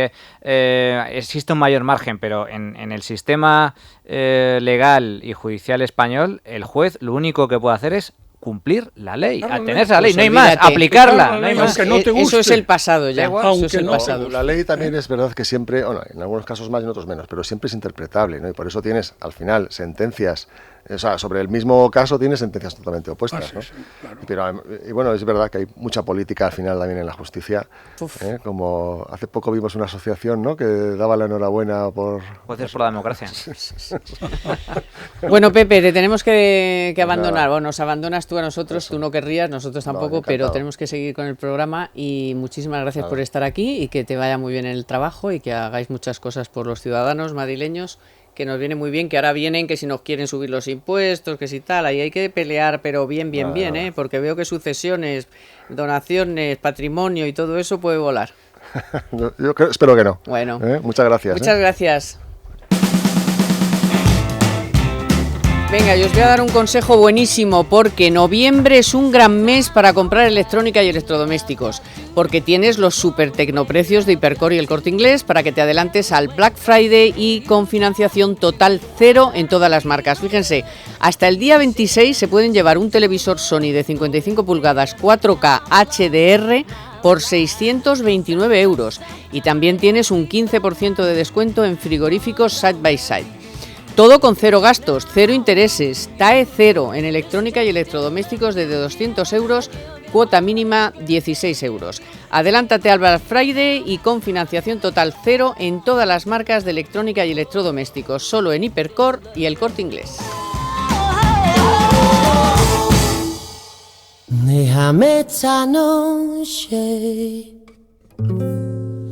existe un mayor margen, pero en el sistema legal y judicial español, el juez lo único que puede hacer es cumplir la ley, atenerse a la ley, no hay más, aplicarla, no hay más. No te guste, eso es el pasado ya, eso es el pasado. La ley también es verdad que siempre, bueno, en algunos casos más y en otros menos, pero siempre es interpretable, ¿no? Y por eso tienes al final sentencias O sea, sobre el mismo caso tienes sentencias totalmente opuestas, ¿no? Sí, claro. Pero, y bueno, es verdad que hay mucha política al final también en la justicia. Como hace poco vimos una asociación, ¿no?, que daba la enhorabuena por... Jueces por la democracia. Bueno, Pepe, te tenemos que abandonar. Bueno, nos abandonas tú a nosotros, tú no querrías, nosotros tampoco, pero tenemos que seguir con el programa y muchísimas gracias por estar aquí y que te vaya muy bien en el trabajo y que hagáis muchas cosas por los ciudadanos madrileños, que nos viene muy bien, que ahora vienen, que si nos quieren subir los impuestos, que si tal, ahí hay que pelear, pero bien, porque veo que sucesiones, donaciones, patrimonio y todo eso puede volar. Yo espero que no. Bueno. Muchas gracias. Muchas gracias. Venga, yo os voy a dar un consejo buenísimo, porque noviembre es un gran mes para comprar electrónica y electrodomésticos, porque tienes los super tecnoprecios de Hipercor y El Corte Inglés para que te adelantes al Black Friday y con financiación total cero en todas las marcas. Fíjense, hasta el día 26 se pueden llevar un televisor Sony de 55 pulgadas 4K HDR por 629 euros y también tienes un 15% de descuento en frigoríficos Side by Side. Todo con cero gastos, cero intereses, TAE cero en electrónica y electrodomésticos desde 200 euros, cuota mínima 16 euros. Adelántate al Black Friday y con financiación total cero en todas las marcas de electrónica y electrodomésticos, solo en Hipercor y El Corte Inglés. Déjame esta noche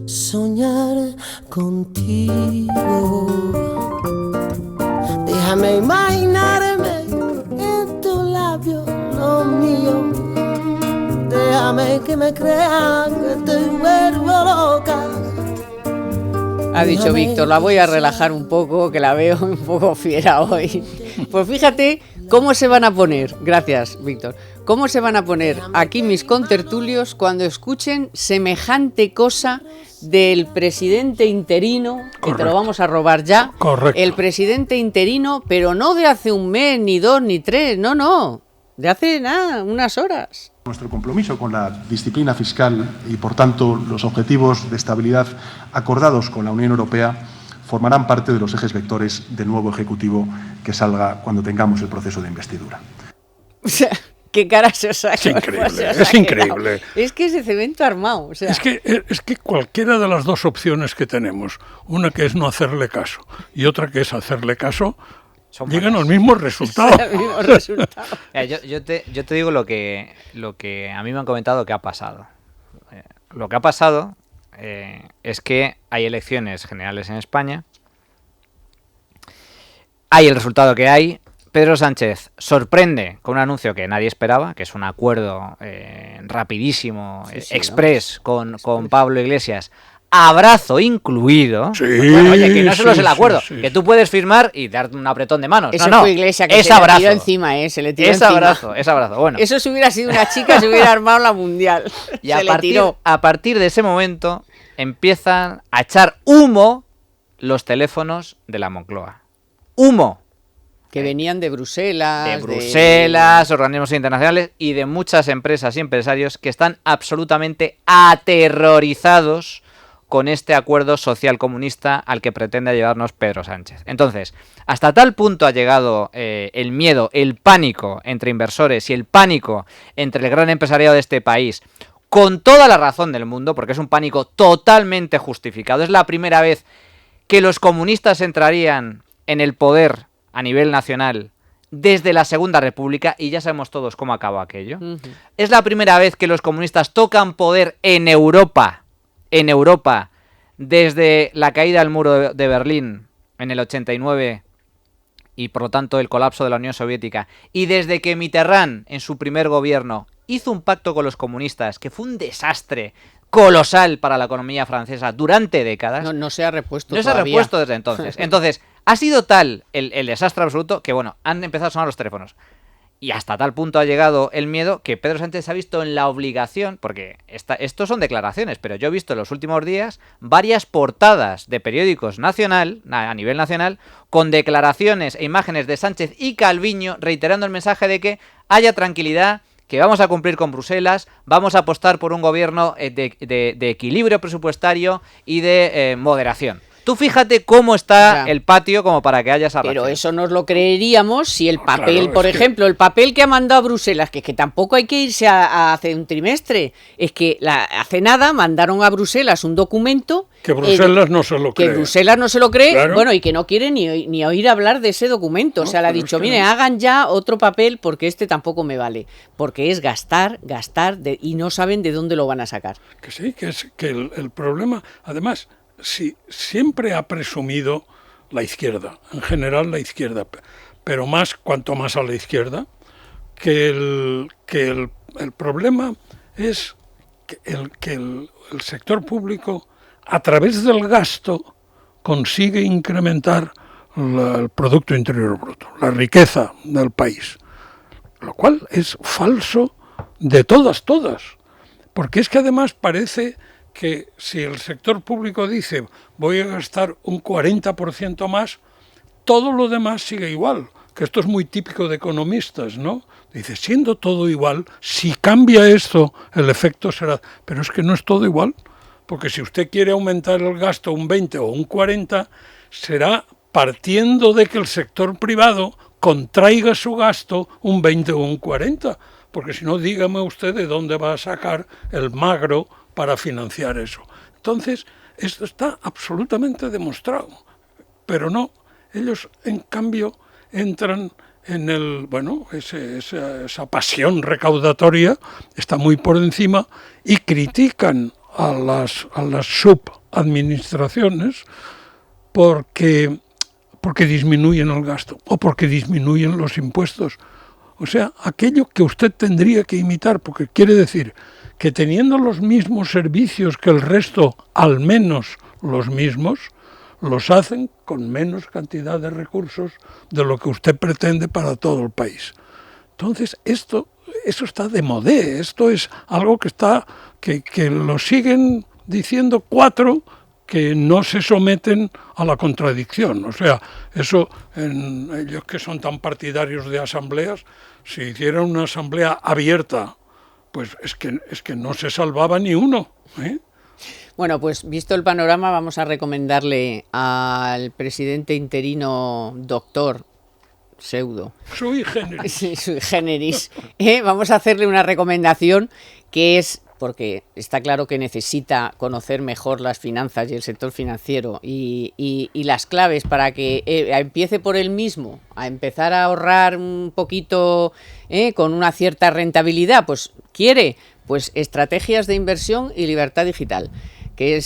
soñar contigo. Déjame imaginarme en tu labio lo mío. Déjame que me crea que te vuelvo loca. Ha dicho Víctor, la voy a relajar un poco, que la veo un poco fiera hoy. Pues fíjate cómo se van a poner, gracias Víctor, cómo se van a poner aquí mis contertulios cuando escuchen semejante cosa del presidente interino, que te lo vamos a robar ya. Correcto. El presidente interino, pero no de hace un mes, ni dos, ni tres, no, de hace nada, unas horas. Nuestro compromiso con la disciplina fiscal y, por tanto, los objetivos de estabilidad acordados con la Unión Europea formarán parte de los ejes vectores del nuevo Ejecutivo que salga cuando tengamos el proceso de investidura. O sea, qué cara se os ha Es increíble, es increíble. Es que ese cemento armado. O sea. Es que cualquiera de las dos opciones que tenemos, una que es no hacerle caso y otra que es hacerle caso, llegan al mismo resultado. Yo te digo lo que a mí me han comentado que ha pasado. Lo que ha pasado es que hay elecciones generales en España, hay el resultado que hay. Pedro Sánchez sorprende con un anuncio que nadie esperaba, que es un acuerdo rapidísimo, express, con Pablo Iglesias, abrazo incluido. Sí, bueno, oye, que no solo es el acuerdo, sí. que tú puedes firmar y darte un apretón de manos. Eso no, fue Iglesias, que es se abrazo. le tiró encima, se le tiró es encima. Es abrazo, bueno. Eso si hubiera sido una chica, se hubiera armado la mundial. Y a partir de ese momento empiezan a echar humo los teléfonos de la Moncloa. ¡Humo! Que venían de Bruselas. De Bruselas, organismos internacionales y de muchas empresas y empresarios que están absolutamente aterrorizados con este acuerdo social comunista al que pretende llevarnos Pedro Sánchez. Entonces, hasta tal punto ha llegado el miedo, el pánico entre inversores y el pánico entre el gran empresariado de este país, con toda la razón del mundo, porque es un pánico totalmente justificado. Es la primera vez que los comunistas entrarían en el poder a nivel nacional desde la Segunda República, y ya sabemos todos cómo acabó aquello. Es la primera vez que los comunistas tocan poder en Europa, desde la caída del muro de Berlín en el 89 y por lo tanto el colapso de la Unión Soviética, y desde que Mitterrand en su primer gobierno hizo un pacto con los comunistas que fue un desastre colosal para la economía francesa durante décadas. No se ha repuesto todavía. No se ha repuesto desde entonces. Entonces, ha sido tal el desastre absoluto que, bueno, han empezado a sonar los teléfonos. Y hasta tal punto ha llegado el miedo que Pedro Sánchez se ha visto en la obligación, porque estos son declaraciones, pero yo he visto en los últimos días varias portadas de periódicos a nivel nacional con declaraciones e imágenes de Sánchez y Calviño reiterando el mensaje de que haya tranquilidad, que vamos a cumplir con Bruselas, vamos a apostar por un gobierno de equilibrio presupuestario y de moderación. Tú fíjate cómo está el patio como para que haya esa Pero ración. eso nos lo creeríamos si el papel, claro, por ejemplo, el papel que ha mandado a Bruselas, que tampoco hay que irse a hace un trimestre, es que hace nada mandaron a Bruselas un documento... Que Bruselas no se lo cree. Que Bruselas no se lo cree, claro. Bueno, y que no quiere ni oír hablar de ese documento. O sea, le ha dicho, mire, hagan ya otro papel porque este tampoco me vale. Porque es gastar, y no saben de dónde lo van a sacar. Que sí, que el problema, además, sí, siempre ha presumido la izquierda, en general la izquierda, pero cuanto más a la izquierda, que el problema es que el sector público, a través del gasto, consigue incrementar el Producto Interior Bruto, la riqueza del país, lo cual es falso de todas, porque es que además parece que si el sector público dice voy a gastar un 40% más, todo lo demás sigue igual, que esto es muy típico de economistas, ¿no? Dice, siendo todo igual, si cambia esto, el efecto será... Pero es que no es todo igual, porque si usted quiere aumentar el gasto un 20 o un 40, será partiendo de que el sector privado contraiga su gasto un 20 o un 40, porque si no, dígame usted de dónde va a sacar el magro para financiar eso. Entonces, esto está absolutamente demostrado, pero no, ellos en cambio entran en esa pasión recaudatoria, está muy por encima, y critican a las subadministraciones porque disminuyen el gasto o porque disminuyen los impuestos. O sea, aquello que usted tendría que imitar, porque quiere decir que teniendo los mismos servicios que el resto, al menos los mismos, los hacen con menos cantidad de recursos de lo que usted pretende para todo el país. Entonces, eso está de modé, esto es algo que lo siguen diciendo 4 que no se someten a la contradicción. O sea, eso, ellos que son tan partidarios de asambleas, si hicieran una asamblea abierta, pues es que no se salvaba ni uno, ¿eh? Bueno, pues visto el panorama, vamos a recomendarle al presidente interino, doctor pseudo. Sui generis. Sí, sui generis. Vamos a hacerle una recomendación que es, porque está claro que necesita conocer mejor las finanzas y el sector financiero y las claves para que empiece por él mismo a empezar a ahorrar un poquito con una cierta rentabilidad, pues estrategias de inversión y libertad digital, que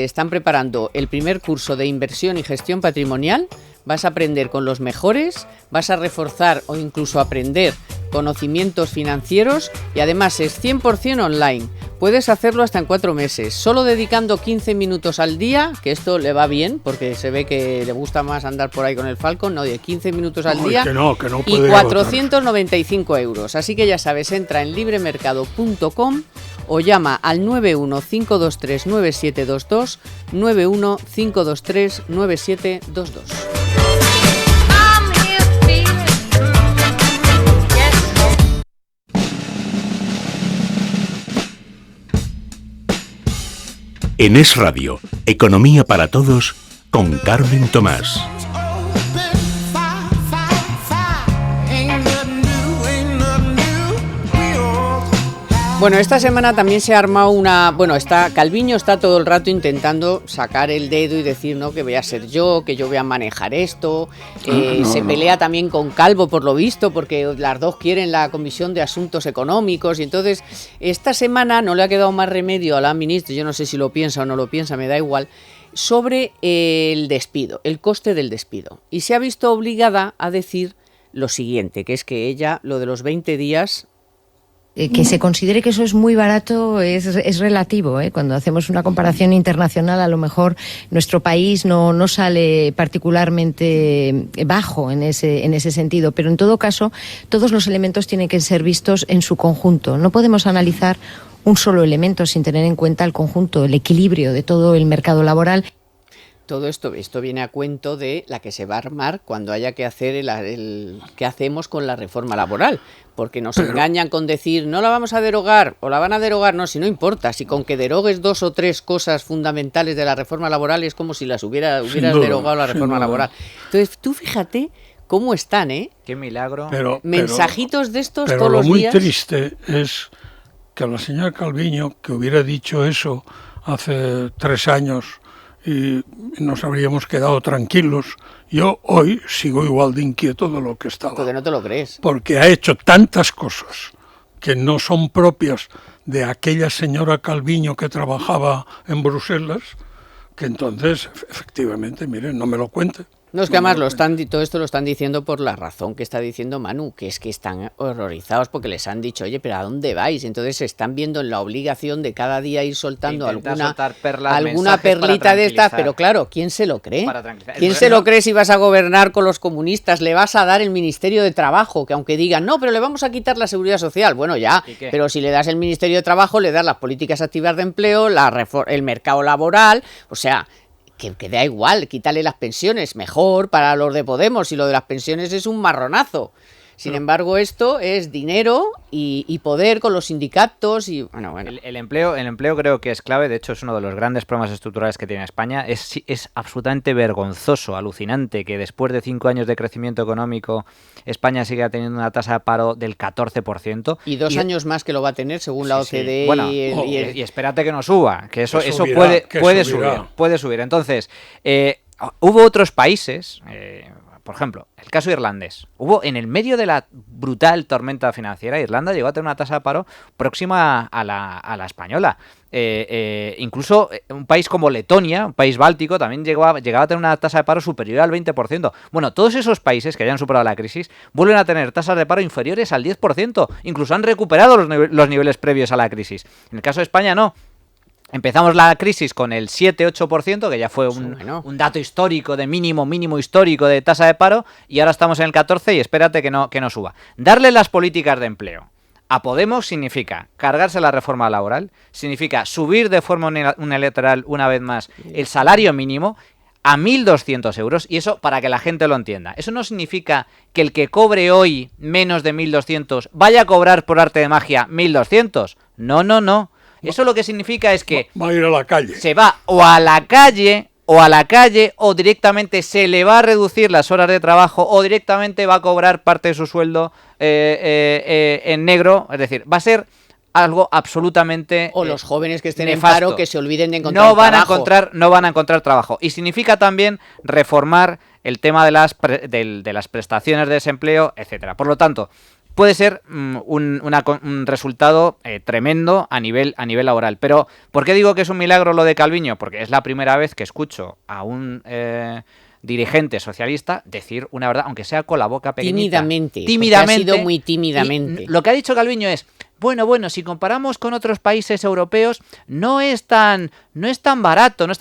están preparando el primer curso de inversión y gestión patrimonial. Vas a aprender con los mejores, vas a reforzar o incluso aprender conocimientos financieros y además es 100% online. Puedes hacerlo hasta en 4 meses, solo dedicando 15 minutos al día, que esto le va bien, porque se ve que le gusta más andar por ahí con el Falcon, no, de 15 minutos al día, que no y 495 euros. Así que ya sabes, entra en libremercado.com o llama al 915239722, 915239722. En Es Radio, Economía para Todos, con Carmen Tomás. Bueno, esta semana también se ha armado Calviño está todo el rato intentando sacar el dedo y decir, no, que voy a ser yo, que yo voy a manejar esto. Pelea también con Calvo, por lo visto, porque las dos quieren la Comisión de Asuntos Económicos. Y entonces, esta semana no le ha quedado más remedio a la ministra, yo no sé si lo piensa o no lo piensa, me da igual, sobre el despido, el coste del despido. Y se ha visto obligada a decir lo siguiente, que es que ella, lo de los 20 días... Que se considere que eso es muy barato es relativo, ¿eh? Cuando hacemos una comparación internacional, a lo mejor nuestro país no sale particularmente bajo en ese sentido, pero en todo caso todos los elementos tienen que ser vistos en su conjunto. No podemos analizar un solo elemento sin tener en cuenta el conjunto, el equilibrio de todo el mercado laboral. Todo esto viene a cuento de la que se va a armar cuando haya que hacer qué hacemos con la reforma laboral, porque nos engañan con decir no la vamos a derogar o la van a derogar, no, si no importa, si con que derogues 2 o 3 cosas fundamentales de la reforma laboral es como si las hubieras derogado la reforma laboral. Entonces tú fíjate cómo están, qué milagro. Mensajitos de estos pero todos los días. Pero lo muy triste es que a la señora Calviño, que hubiera dicho eso hace 3 años y nos habríamos quedado tranquilos, yo hoy sigo igual de inquieto de lo que estaba. Porque no te lo crees. Porque ha hecho tantas cosas que no son propias de aquella señora Calviño que trabajaba en Bruselas, que entonces, efectivamente, miren, no me lo cuente. No, es que además todo esto lo están diciendo por la razón que está diciendo Manu, que es que están horrorizados porque les han dicho, oye, pero ¿a dónde vais? Entonces se están viendo en la obligación de cada día ir soltando alguna perlita de estas, pero claro, ¿quién se lo cree? ¿Quién se lo cree si vas a gobernar con los comunistas? Le vas a dar el Ministerio de Trabajo, que aunque digan, no, pero le vamos a quitar la Seguridad Social, bueno, ya, pero si le das el Ministerio de Trabajo, le das las políticas activas de empleo, el mercado laboral, o sea... Que da igual, quítale las pensiones, mejor para los de Podemos, y lo de las pensiones es un marronazo. Sin embargo, esto es dinero y poder con los sindicatos y bueno. El empleo creo que es clave. De hecho, es uno de los grandes problemas estructurales que tiene España. Es absolutamente vergonzoso, alucinante que después de 5 años de crecimiento económico España siga teniendo una tasa de paro del 14%. Y 2 años más que lo va a tener según la OCDE. Sí. Bueno, y espérate que no suba, que eso puede subir. Entonces, hubo otros países... por ejemplo, el caso irlandés. En el medio de la brutal tormenta financiera, Irlanda llegó a tener una tasa de paro próxima a la española. Incluso un país como Letonia, un país báltico, también llegaba a tener una tasa de paro superior al 20%. Bueno, todos esos países que hayan superado la crisis vuelven a tener tasas de paro inferiores al 10%. Incluso han recuperado los niveles previos a la crisis. En el caso de España, no. Empezamos la crisis con el 7-8%, que ya fue un dato histórico de mínimo histórico de tasa de paro, y ahora estamos en el 14% y espérate que no suba. Darle las políticas de empleo a Podemos significa cargarse la reforma laboral, significa subir de forma unilateral una vez más el salario mínimo a 1.200 euros, y eso para que la gente lo entienda. Eso no significa que el que cobre hoy menos de 1.200 vaya a cobrar por arte de magia 1.200. No. Eso lo que significa es que va a ir a la calle. Se va o a la calle o directamente se le va a reducir las horas de trabajo o directamente va a cobrar parte de su sueldo en negro. Es decir, va a ser algo absolutamente o los jóvenes que estén nefasto. En paro que se olviden de encontrar trabajo. No van a encontrar trabajo. Y significa también reformar el tema de las prestaciones de desempleo, etcétera. Por lo tanto, puede ser un resultado tremendo a nivel laboral. Pero, ¿por qué digo que es un milagro lo de Calviño? Porque es la primera vez que escucho a un dirigente socialista decir una verdad, aunque sea con la boca pequeñita. Tímidamente. Ha sido muy tímidamente. Lo que ha dicho Calviño es, bueno, si comparamos con otros países europeos, no es tan barato. No,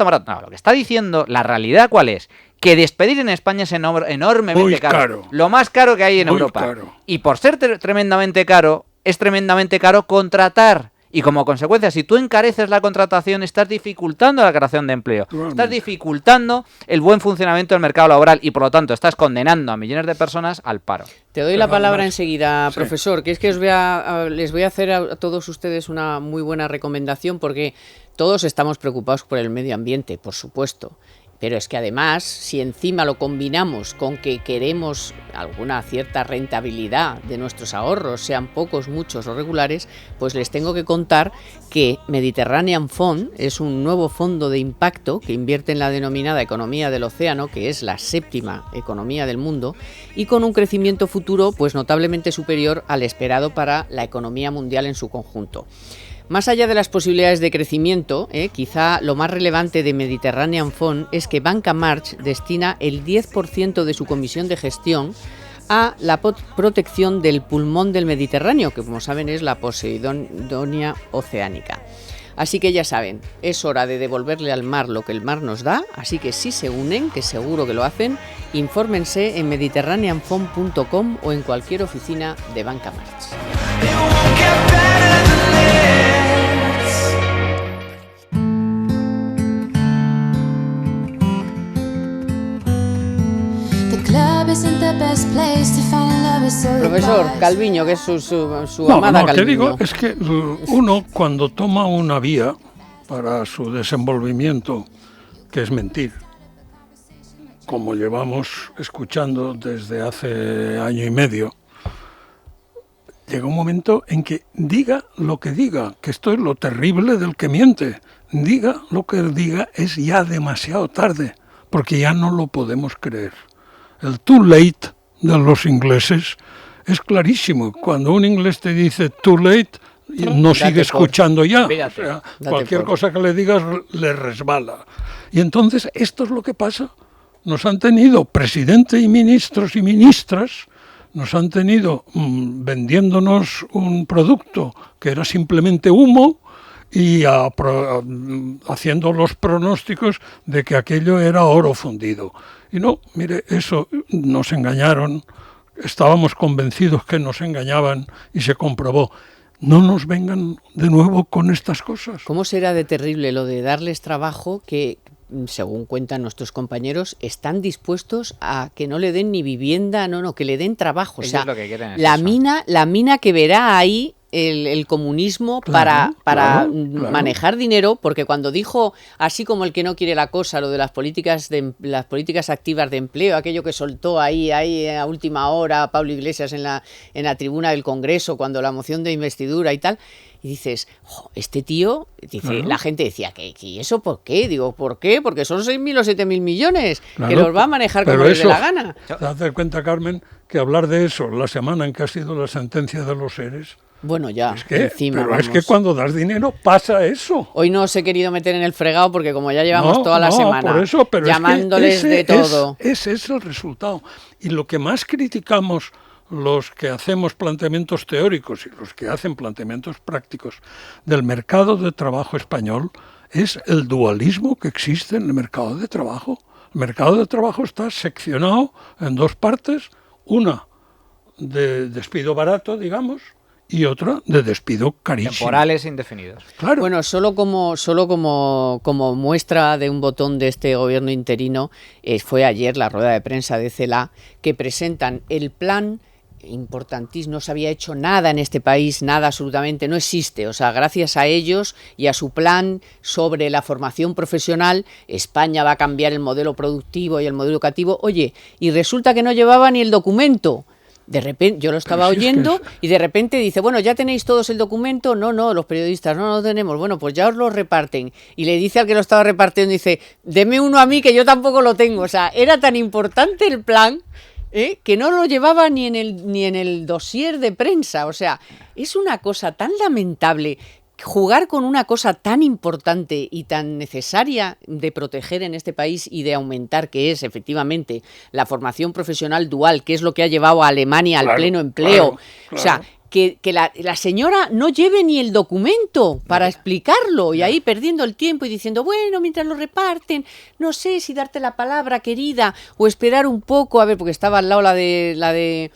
lo que está diciendo, la realidad, ¿cuál es? Que despedir en España es enormemente caro. Lo más caro que hay en Europa. Caro. Y por ser tremendamente caro, es tremendamente caro contratar. Y como consecuencia, si tú encareces la contratación, estás dificultando la creación de empleo. Estás dificultando el buen funcionamiento del mercado laboral y, por lo tanto, estás condenando a millones de personas al paro. Te doy la palabra enseguida, profesor, que es que les voy a hacer a todos ustedes una muy buena recomendación, porque todos estamos preocupados por el medio ambiente, por supuesto. Pero es que además, si encima lo combinamos con que queremos alguna cierta rentabilidad de nuestros ahorros, sean pocos, muchos o regulares, pues les tengo que contar que Mediterranean Fund es un nuevo fondo de impacto que invierte en la denominada economía del océano, que es la 7ª economía del mundo, y con un crecimiento futuro pues notablemente superior al esperado para la economía mundial en su conjunto. Más allá de las posibilidades de crecimiento, quizá lo más relevante de Mediterranean Fund es que Banca March destina el 10% de su comisión de gestión a la protección del pulmón del Mediterráneo, que como saben es la Posidonia oceánica. Así que ya saben, es hora de devolverle al mar lo que el mar nos da, así que si se unen, que seguro que lo hacen, infórmense en mediterraneanfund.com o en cualquier oficina de Banca March. Profesor Calviño, que es su amada Calviño. Te digo, es que uno cuando toma una vía para su desenvolvimiento, que es mentir, como llevamos escuchando desde hace año y medio, llega un momento en que diga lo que diga, que esto es lo terrible del que miente, diga lo que diga, es ya demasiado tarde, porque ya no lo podemos creer. El too late de los ingleses es clarísimo. Cuando un inglés te dice too late, no sigue escuchando ya. O sea, cualquier cosa que le digas le resbala. Y entonces esto es lo que pasa. Nos han tenido presidente y ministros y ministras, nos han tenido vendiéndonos un producto que era simplemente humo y haciendo los pronósticos de que aquello era oro fundido. Y no, mire, eso nos engañaron, estábamos convencidos que nos engañaban y se comprobó. No nos vengan de nuevo con estas cosas. ¿Cómo será de terrible lo de darles trabajo que, según cuentan nuestros compañeros, están dispuestos a que no le den ni vivienda, que le den trabajo? O sea, lo que quieren es la mina que verá ahí el comunismo para manejar dinero, porque cuando dijo, así como el que no quiere la cosa, lo de las políticas activas de empleo, aquello que soltó ahí a última hora Pablo Iglesias en la tribuna del Congreso, cuando la moción de investidura y tal, y dices, este tío, la gente decía, ¿y eso por qué? Digo, ¿por qué? Porque son 6.000 o 7.000 millones, que los va a manejar como les dé la gana. ¿Te das cuenta, Carmen, que hablar de eso la semana en que ha sido la sentencia de los ERES? Bueno, ya, es que cuando das dinero pasa eso. Hoy no os he querido meter en el fregado porque como ya llevamos toda la semana por eso, pero llamándoles de todo. Ese es el resultado. Y lo que más criticamos los que hacemos planteamientos teóricos y los que hacen planteamientos prácticos del mercado de trabajo español es el dualismo que existe en el mercado de trabajo. El mercado de trabajo está seccionado en dos partes, una de despido barato, digamos, y otra de despido carísimo. Temporales indefinidos. Claro. Bueno, solo como muestra de un botón de este gobierno interino, fue ayer la rueda de prensa de CELA, que presentan el plan importantísimo. No se había hecho nada en este país, nada absolutamente, no existe. O sea, gracias a ellos y a su plan sobre la formación profesional, España va a cambiar el modelo productivo y el modelo educativo. Oye, y resulta que no llevaba ni el documento. De repente, yo lo estaba oyendo y de repente dice, bueno, ¿ya tenéis todos el documento? No, los periodistas, no lo tenemos. Bueno, pues ya os lo reparten. Y le dice al que lo estaba repartiendo, dice, deme uno a mí que yo tampoco lo tengo. O sea, era tan importante el plan que no lo llevaba ni en el dossier de prensa. O sea, es una cosa tan lamentable jugar con una cosa tan importante y tan necesaria de proteger en este país y de aumentar, que es efectivamente la formación profesional dual, que es lo que ha llevado a Alemania al pleno empleo. Claro. O sea, que la señora no lleve ni el documento para explicarlo y ahí perdiendo el tiempo y diciendo, bueno, mientras lo reparten, no sé si darte la palabra, querida, o esperar un poco, a ver, porque estaba al lado la de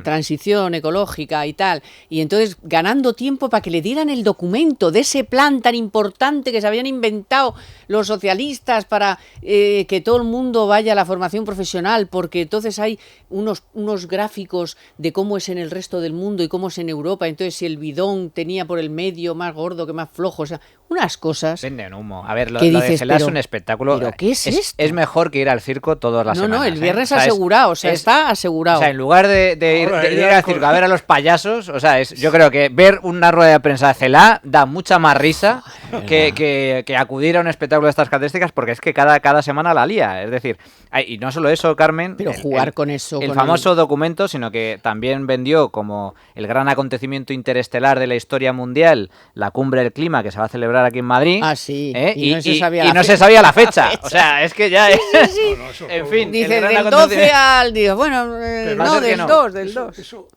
transición ecológica y tal, y entonces ganando tiempo para que le dieran el documento de ese plan tan importante que se habían inventado los socialistas para que todo el mundo vaya a la formación profesional, porque entonces hay unos gráficos de cómo es en el resto del mundo y cómo es en Europa, entonces si el bidón tenía por el medio más gordo que más flojo, o sea, unas cosas. Venden humo. A ver, lo de CELA es un espectáculo. ¿Pero qué es esto? Es mejor que ir al circo todas las semanas. No, el viernes asegurado, o sea, está asegurado. O sea, en lugar de ir al circo a ver a los payasos, o sea, yo creo que ver una rueda de prensa de CELA da mucha más risa que acudir a un espectáculo de estas características, porque es que cada semana la lía. Es decir, y no solo eso, Carmen, pero jugar con eso. El famoso documento, sino que también vendió como el gran acontecimiento interestelar de la historia mundial, la cumbre del clima que se va a celebrar aquí en Madrid. Ah, sí. Y no se sabía la fecha. O sea, es que ya es... Sí. En fin. Dice del 12 al... Digo, bueno, no, del 2. Eso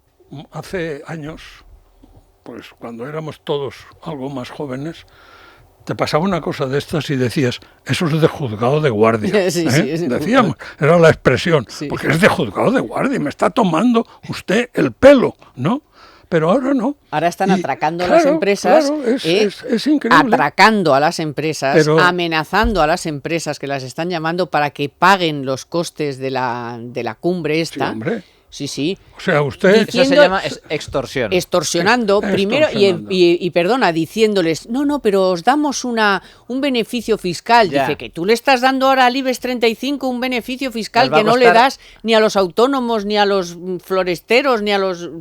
hace años, pues cuando éramos todos algo más jóvenes, te pasaba una cosa de estas y decías, eso es de juzgado de guardia. Sí, decíamos, era la expresión, porque es de juzgado de guardia, me está tomando usted el pelo, ¿no? pero ahora no. Ahora están atracando a las empresas, es increíble. atracando a las empresas, amenazando a las empresas que las están llamando para que paguen los costes de la cumbre esta. Sí, hombre. Sí. O sea, usted... Eso se llama extorsión. Extorsionando, primero, y perdona, diciéndoles, no, pero os damos un beneficio fiscal. Ya. Dice que tú le estás dando ahora al IBEX 35 un beneficio fiscal que no le das ni a los autónomos, ni a los floresteros, ni a los...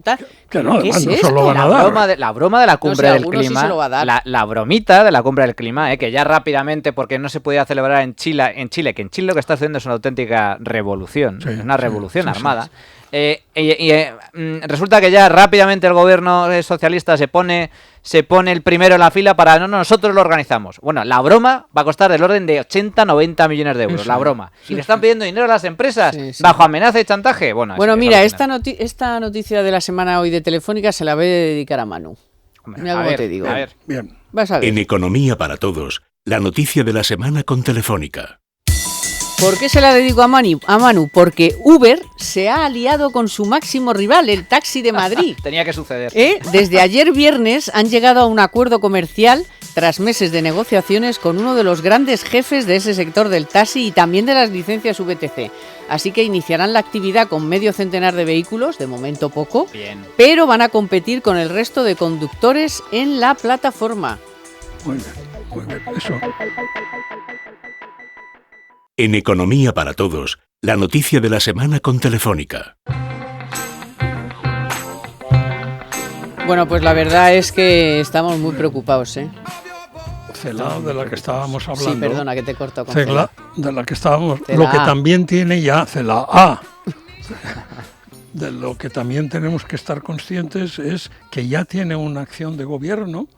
Que no, ¿Qué es no esto? se lo van a dar. La broma de la cumbre del algunos sí clima, se lo va a dar. la bromita de la cumbre del clima, que ya rápidamente, porque no se podía celebrar en Chile, que en Chile lo que está haciendo es una auténtica revolución, es una revolución armada. Resulta que ya rápidamente el gobierno socialista se pone el primero en la fila para nosotros lo organizamos. Bueno, la broma va a costar del orden de 80-90 millones de euros, la broma. Y le están pidiendo dinero a las empresas bajo amenaza y chantaje. Bueno, mira, esta noticia de la semana hoy de Telefónica se la voy a dedicar a Manu. Mira cómo te digo. A ver. Bien. Vas a ver. En Economía para Todos, la noticia de la semana con Telefónica. ¿Por qué se la dedico a Manu? Porque Uber se ha aliado con su máximo rival, el Taxi de Madrid. Tenía que suceder. Desde ayer viernes han llegado a un acuerdo comercial tras meses de negociaciones con uno de los grandes jefes de ese sector del taxi y también de las licencias VTC. Así que iniciarán la actividad con medio centenar de vehículos, de momento poco, pero van a competir con el resto de conductores en la plataforma. Muy bien, eso. En Economía para Todos, la noticia de la semana con Telefónica. Bueno, pues la verdad es que estamos muy preocados, CELA, de la que estábamos hablando. Sí, perdona que te corto con CELA, de la que estábamos... CELA lo que A. también tiene ya CELA A. De lo que también tenemos que estar conscientes es que ya tiene una acción de gobierno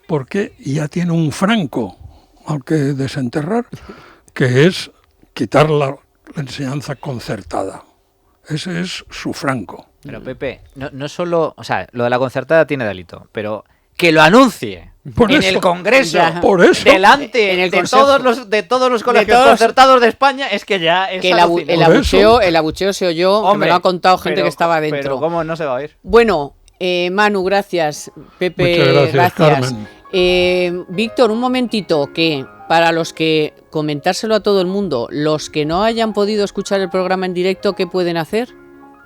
porque ya tiene un franco al que desenterrar, que es quitar la enseñanza concertada. Ese es su franco. Pero Pepe, no solo... O sea, lo de la concertada tiene delito, pero que lo anuncie el Congreso, delante en el de todos los colegios concertados de España, es que ya es que el abucheo se oyó. Hombre, que me lo ha contado gente que estaba dentro. Pero ¿cómo no se va a oír? Bueno, Manu, gracias. Pepe, muchas gracias. Carmen. Víctor, un momentito, que para los que comentárselo a todo el mundo, los que no hayan podido escuchar el programa en directo, ¿qué pueden hacer?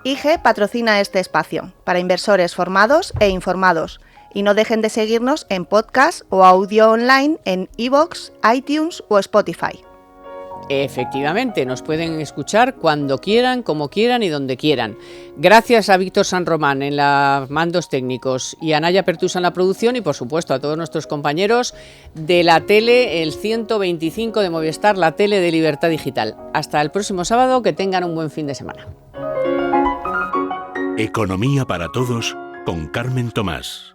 IGE patrocina este espacio para inversores formados e informados. Y no dejen de seguirnos en podcast o audio online en iVoox, iTunes o Spotify. Efectivamente, nos pueden escuchar cuando quieran, como quieran y donde quieran. Gracias a Víctor San Román en los mandos técnicos y a Naya Pertusa en la producción y por supuesto a todos nuestros compañeros de la tele, el 125 de Movistar, la tele de Libertad Digital. Hasta el próximo sábado, que tengan un buen fin de semana. Economía para Todos con Carmen Tomás.